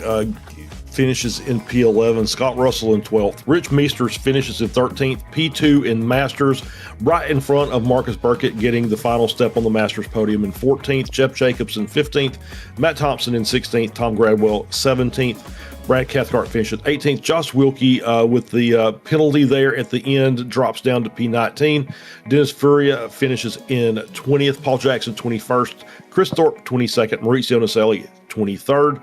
finishes in P11, Scott Russell in 12th, Rich Meesters finishes in 13th, P2 in Masters, right in front of Marcus Burkett getting the final step on the Masters podium in 14th, Jeff Jacobs in 15th, Matt Thompson in 16th, Tom Gradwell 17th, Brad Cathcart finishes 18th. Josh Wilkie with the penalty there at the end drops down to P19. Dennis Furia finishes in 20th. Paul Jackson 21st. Chris Thorpe 22nd. Maurizio Naselli 23rd.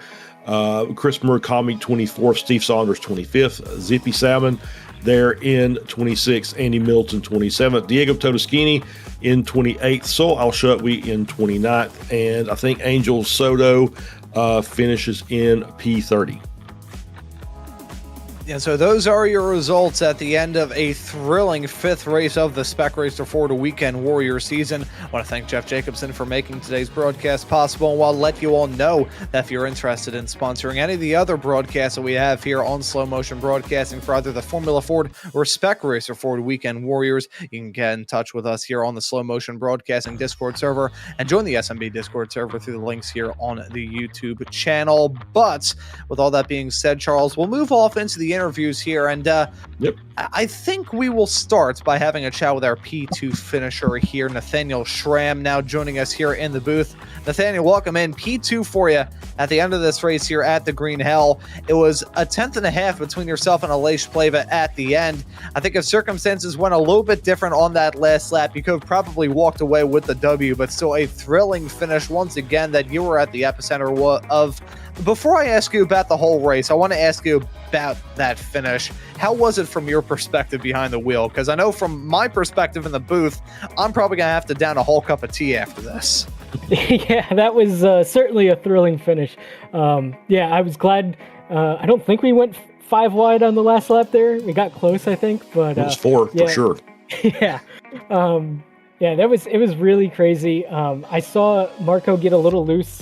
Chris Murakami 24th. Steve Saunders 25th. Zippy Salmon there in 26th. Andy Milton 27th. Diego Todeschini in 28th. Sol Al-Shutwi in 29th. And I think Angel Soto finishes in P30. And so those are your results at the end of a thrilling 5th race of the Spec Racer Ford Weekend Warrior season. I want to thank Jeff Jacobson for making today's broadcast possible, and I'll let you all know that if you're interested in sponsoring any of the other broadcasts that we have here on Slow Motion Broadcasting for either the Formula Ford or Spec Racer Ford Weekend Warriors, you can get in touch with us here on the Slow Motion Broadcasting Discord server and join the SMB Discord server through the links here on the YouTube channel. But with all that being said, Charles, we'll move off into the interviews here, and I think we will start by having a chat with our P2 finisher here, Nathaniel Schramm, now joining us here in the booth. Nathaniel, welcome in. P2 for you at the end of this race here at the Green Hell. It was a 1/10.5 between yourself and Aleix Pleva at the end. I think if circumstances went a little bit different on that last lap, you could have probably walked away with the W, but still a thrilling finish once again that you were at the epicenter of. Before I ask you about the whole race, I want to ask you about that finish. How was it from your perspective behind the wheel? Because I know from my perspective in the booth, I'm probably going to have to down a whole cup of tea after this. Yeah, that was certainly a thrilling finish. I was glad. I don't think we went 5 wide on the last lap there. We got close, I think, but it was 4 for sure. Yeah. Yeah, it was really crazy. I saw Marco get a little loose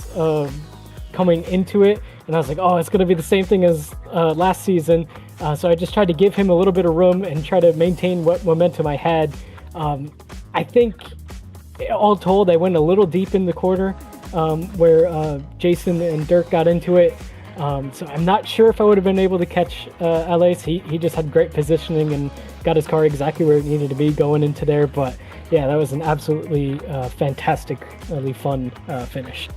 coming into it, and I was like, oh, it's going to be the same thing as last season. So I just tried to give him a little bit of room and try to maintain what momentum I had. I think, all told, I went a little deep in the corner where Jason and Dirk got into it. So I'm not sure if I would have been able to catch Alais. He just had great positioning and got his car exactly where it needed to be going into there. But yeah, that was an absolutely fantastically fun finish.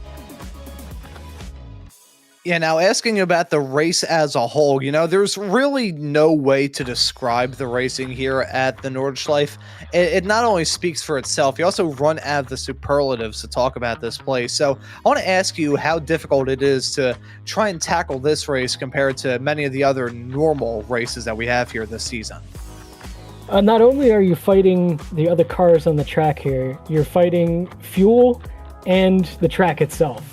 Yeah, now asking about the race as a whole, there's really no way to describe the racing here at the Nordschleife. It not only speaks for itself, you also run out of the superlatives to talk about this place. So I want to ask you how difficult it is to try and tackle this race compared to many of the other normal races that we have here this season. Not only are you fighting the other cars on the track here, you're fighting fuel and the track itself.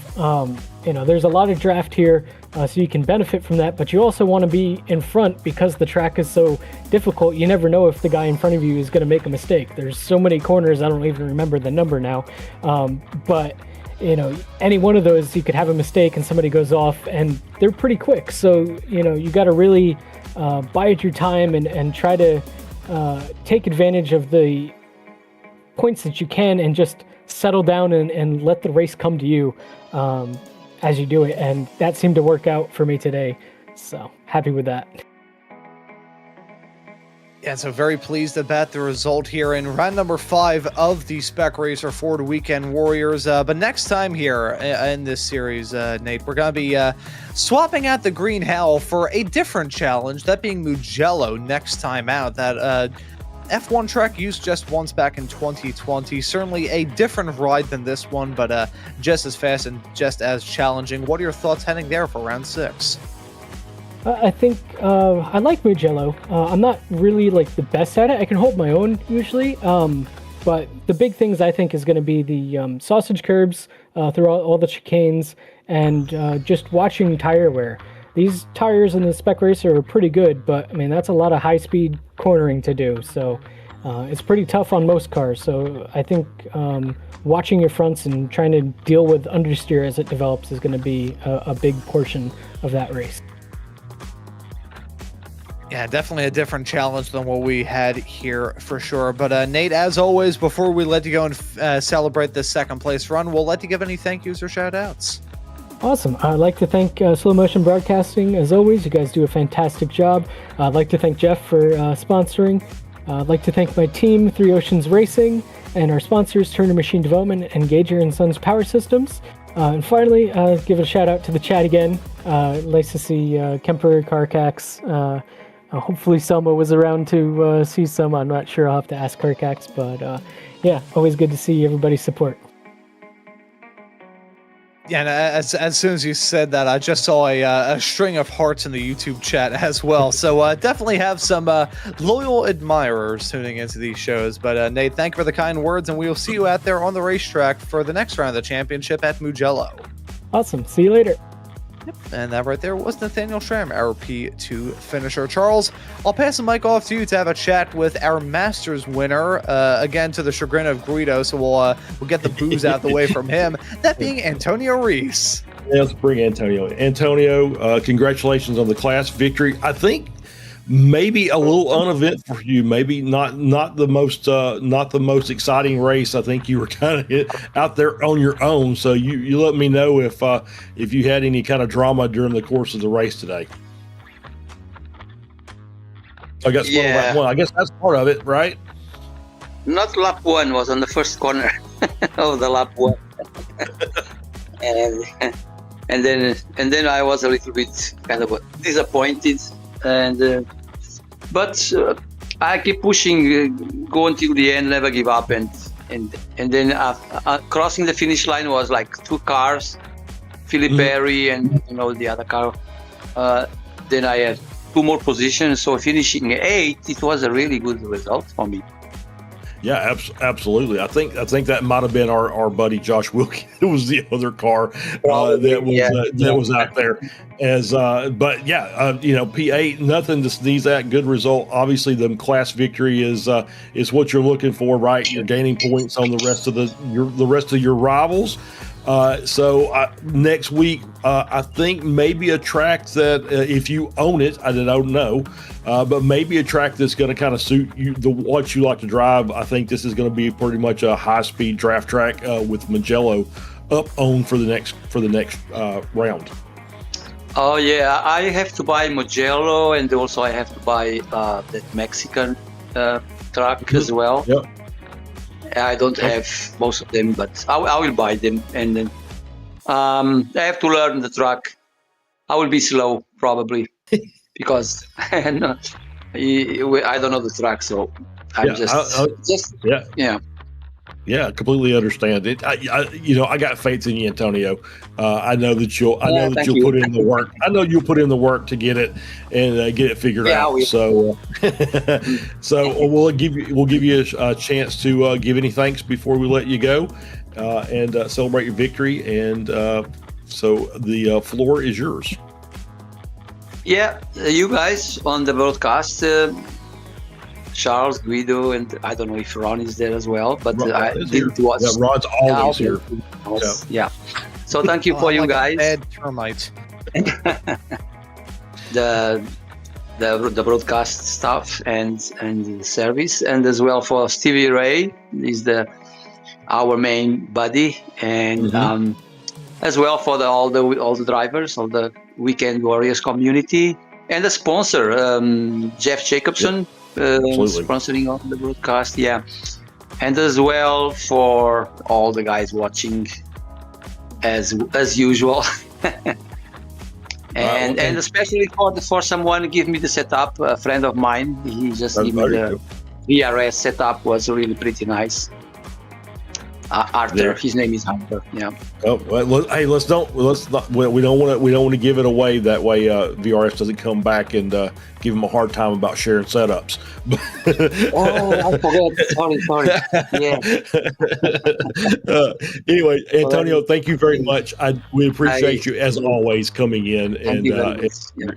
There's a lot of draft here, so you can benefit from that, but you also want to be in front because the track is so difficult. You never know if the guy in front of you is going to make a mistake. There's so many corners, I don't even remember the number now. But any one of those, you could have a mistake and somebody goes off, and they're pretty quick. So, you got to really bide your time and try to take advantage of the points that you can and just settle down and let the race come to you as you do it. And that seemed to work out for me today. So happy with that. Yeah, so very pleased about the result here in round number 5 of the Spec Racer Ford Weekend Warriors. But next time here in this series, Nate, we're going to be swapping out the Green Hell for a different challenge, that being Mugello next time out. That F1 track used just once back in 2020. Certainly a different ride than this one, but just as fast and just as challenging. What are your thoughts heading there for round 6? I think I like Mugello. I'm not really the best at it. I can hold my own usually, but the big things I think is going to be the sausage curbs through all the chicanes and just watching tire wear. These tires in the Spec Racer are pretty good, but I mean that's a lot of high-speed cornering to do, so it's pretty tough on most cars. So I think watching your fronts and trying to deal with understeer as it develops is going to be a big portion of that race. Yeah, definitely a different challenge than what we had here for sure. But Nate, as always, before we let you go and celebrate this second place run, we'll let you give any thank yous or shout outs. Awesome. I'd like to thank Slow Motion Broadcasting. As always, you guys do a fantastic job. I'd like to thank Jeff for sponsoring. I'd like to thank my team, Three Oceans Racing, and our sponsors, Turner Machine Development and Gager & Sons Power Systems. And finally, give a shout out to the chat again. Nice to see Kemper, Carcax. Hopefully Selma was around to see some. I'm not sure. I'll have to ask Carcax. But yeah, always good to see everybody's support. Yeah, and as soon as you said that, I just saw a string of hearts in the YouTube chat as well. So definitely have some loyal admirers tuning into these shows. But Nate, thank you for the kind words, and we will see you out there on the racetrack for the next round of the championship at Mugello. Awesome. See you later. Yep. And that right there was Nathaniel Schramm, our P2 finisher. Charles, I'll pass the mic off to you to have a chat with our Masters winner, again to the chagrin of Guido, so we'll get the booze out the way from him, that being Antonio Reese. Yeah, let's bring Antonio. Antonio, congratulations on the class victory. I think maybe a little uneventful for you. Maybe not the most exciting race. I think you were kind of out there on your own. So you let me know if you had any kind of drama during the course of the race today. I guess lap one. I guess that's part of it, right? Not lap 1, was on the first corner of the lap 1. and then I was a little bit kind of disappointed. But I keep pushing, go until the end, never give up, and then crossing the finish line was like 2 cars, Philip Perry and the other car. Then I had 2 more positions, so finishing 8, it was a really good result for me. Yeah, absolutely. I think that might have been our buddy Josh Wilkie. It was the other car that was out there. But yeah, P8, nothing to sneeze at. Good result. Obviously, the class victory is what you're looking for, right? You're gaining points on the rest of your rivals. So next week, I think maybe a track that if you own it, I don't know, but maybe a track that's going to kind of suit you, what you like to drive. I think this is going to be pretty much a high-speed draft track with Mugello up on for the next round. Oh yeah, I have to buy Mugello, and also I have to buy that Mexican truck as well. Yep. I don't have most of them, but I will buy them. And then I have to learn the truck. I will be slow probably because I don't know the truck, so I'm Yeah, completely understand it. I got faith in you, Antonio. I know that you'll put in the work. I know you'll put in the work to get it and get it figured out. So, we'll give you a chance to give any thanks before we let you go and celebrate your victory. And so the floor is yours. Yeah, you guys on the broadcast. Charles, Guido, and I don't know if Ron is there as well, but I didn't watch. Yeah, Ron's always here. Yeah. So thank you for you guys. Bad termite. the broadcast stuff and the service, and as well for Stevie Ray is our main buddy, and as well for all the drivers of the Weekend Warriors community, and the sponsor Jeff Jacobson. Sponsoring on the broadcast, and as well for all the guys watching as usual, and especially for someone give me the setup. A friend of mine, he just gave me the VRS setup, was really pretty nice. Arthur, his name is Arthur. Yeah. Oh well, hey, we don't want to give it away. That way, VRS doesn't come back and give him a hard time about sharing setups. I forgot. Sorry. Yeah. Anyway, Antonio, thank you very much. We appreciate you as always coming in and your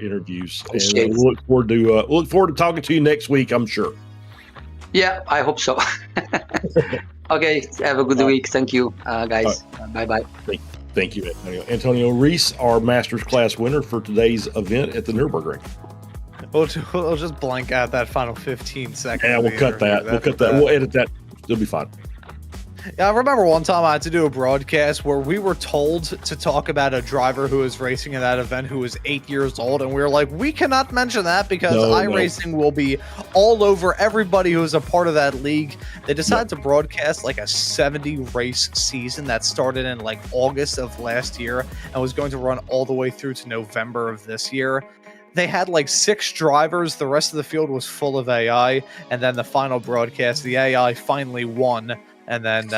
interviews. And we'll look forward to talking to you next week, I'm sure. Yeah, I hope so. Okay, have a good week. Thank you, guys. Bye-bye. Thank you, Antonio. Antonio Reese, our Masters class winner for today's event at the Nürburgring. We'll just blank out that final 15 seconds. Yeah, we'll cut that. We'll edit that. It'll be fine. Yeah, I remember one time I had to do a broadcast where we were told to talk about a driver who was racing in that event who was 8 years old, and we were like, we cannot mention that because iRacing will be all over everybody who is a part of that league. They decided to broadcast like a 70 race season that started in like August of last year and was going to run all the way through to November of this year. They had like 6 drivers. The rest of the field was full of AI. And then the final broadcast, the AI finally won. And then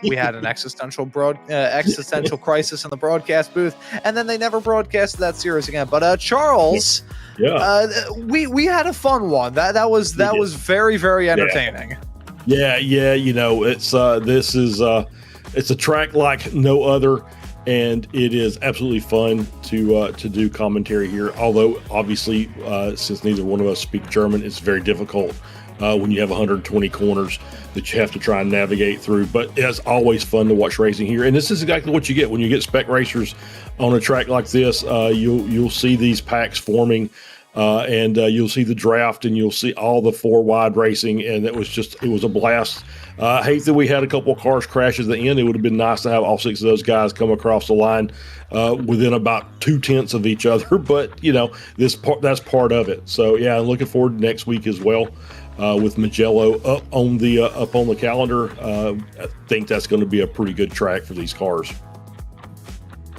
we had an existential crisis in the broadcast booth, and then they never broadcasted that series again. But Charles, we had a fun one. That was very, very entertaining. Yeah. It's it's a track like no other, and it is absolutely fun to do commentary here. Although obviously, since neither one of us speak German, it's very difficult. When you have 120 corners that you have to try and navigate through. But it's always fun to watch racing here. And this is exactly what you get when you get spec racers on a track like this. You'll see these packs forming and you'll see the draft and you'll see all the 4 wide racing. And it was a blast. I hate that we had a couple of cars crash at the end. It would have been nice to have all 6 of those guys come across the line within about 2/10 of each other. But, that's part of it. So, yeah, I'm looking forward to next week as well. With Mugello up on the calendar, I think that's going to be a pretty good track for these cars.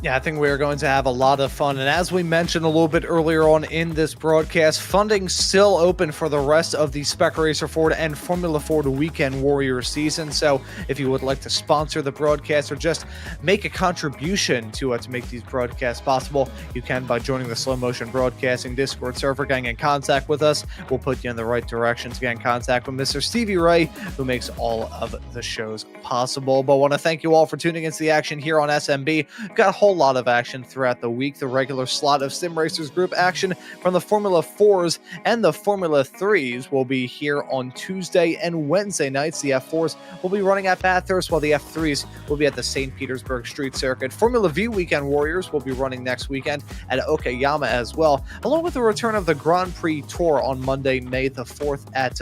Yeah, I think we're going to have a lot of fun. And as we mentioned a little bit earlier on in this broadcast, funding still open for the rest of the Spec Racer Ford and Formula Ford Weekend Warriors season. So if you would like to sponsor the broadcast or just make a contribution to make these broadcasts possible, you can by joining the Slow Motion Broadcasting Discord server, getting in contact with us. We'll put you in the right direction to get in contact with Mr. Stevie Ray, who makes all of the shows possible. But I want to thank you all for tuning into the action here on SMB. We've got a whole lot of action throughout the week. The regular slot of Sim Racers Group action from the Formula 4s and the Formula 3s will be here on Tuesday and Wednesday nights. The F4s will be running at Bathurst, while the F3s will be at the St. Petersburg Street Circuit. Formula V Weekend Warriors will be running next weekend at Okayama as well, along with the return of the Grand Prix Tour on Monday, May the 4th at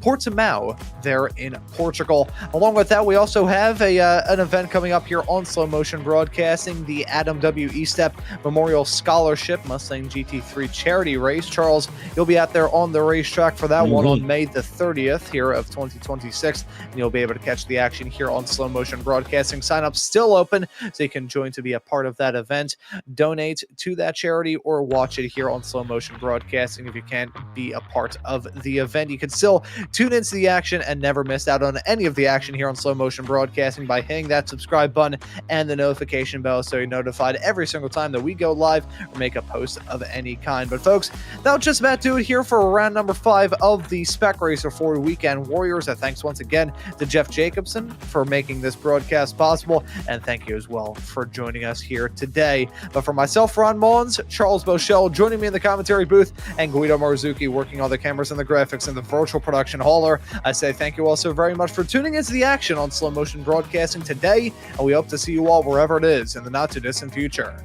Portimao there in Portugal. Along with that, we also have an event coming up here on Slow Motion Broadcasting, the Adam W. Estep Memorial Scholarship Mustang GT3 charity race. Charles, you'll be out there on the racetrack for that one on May the 30th here of 2026, and you'll be able to catch the action here on Slow Motion Broadcasting. Sign-up's still open, so you can join to be a part of that event, donate to that charity, or watch it here on Slow Motion Broadcasting. If you can't be a part of the event, you can still tune into the action and never miss out on any of the action here on Slow Motion Broadcasting by hitting that subscribe button and the notification bell so you're notified every single time that we go live or make a post of any kind. But folks, that'll just about do it here for round number 5 of the Spec Racer Ford Weekend Warriors. Thanks once again to Jeff Jacobson for making this broadcast possible, and thank you as well for joining us here today. But for myself, Ron Maunz, Charles Boshell joining me in the commentary booth, and Guido Marzucchi working on the cameras and the graphics and the virtual production hauler, I say thank you all so very much for tuning into the action on Slow Motion Broadcasting today, and we hope to see you all wherever it is in the not too distant future.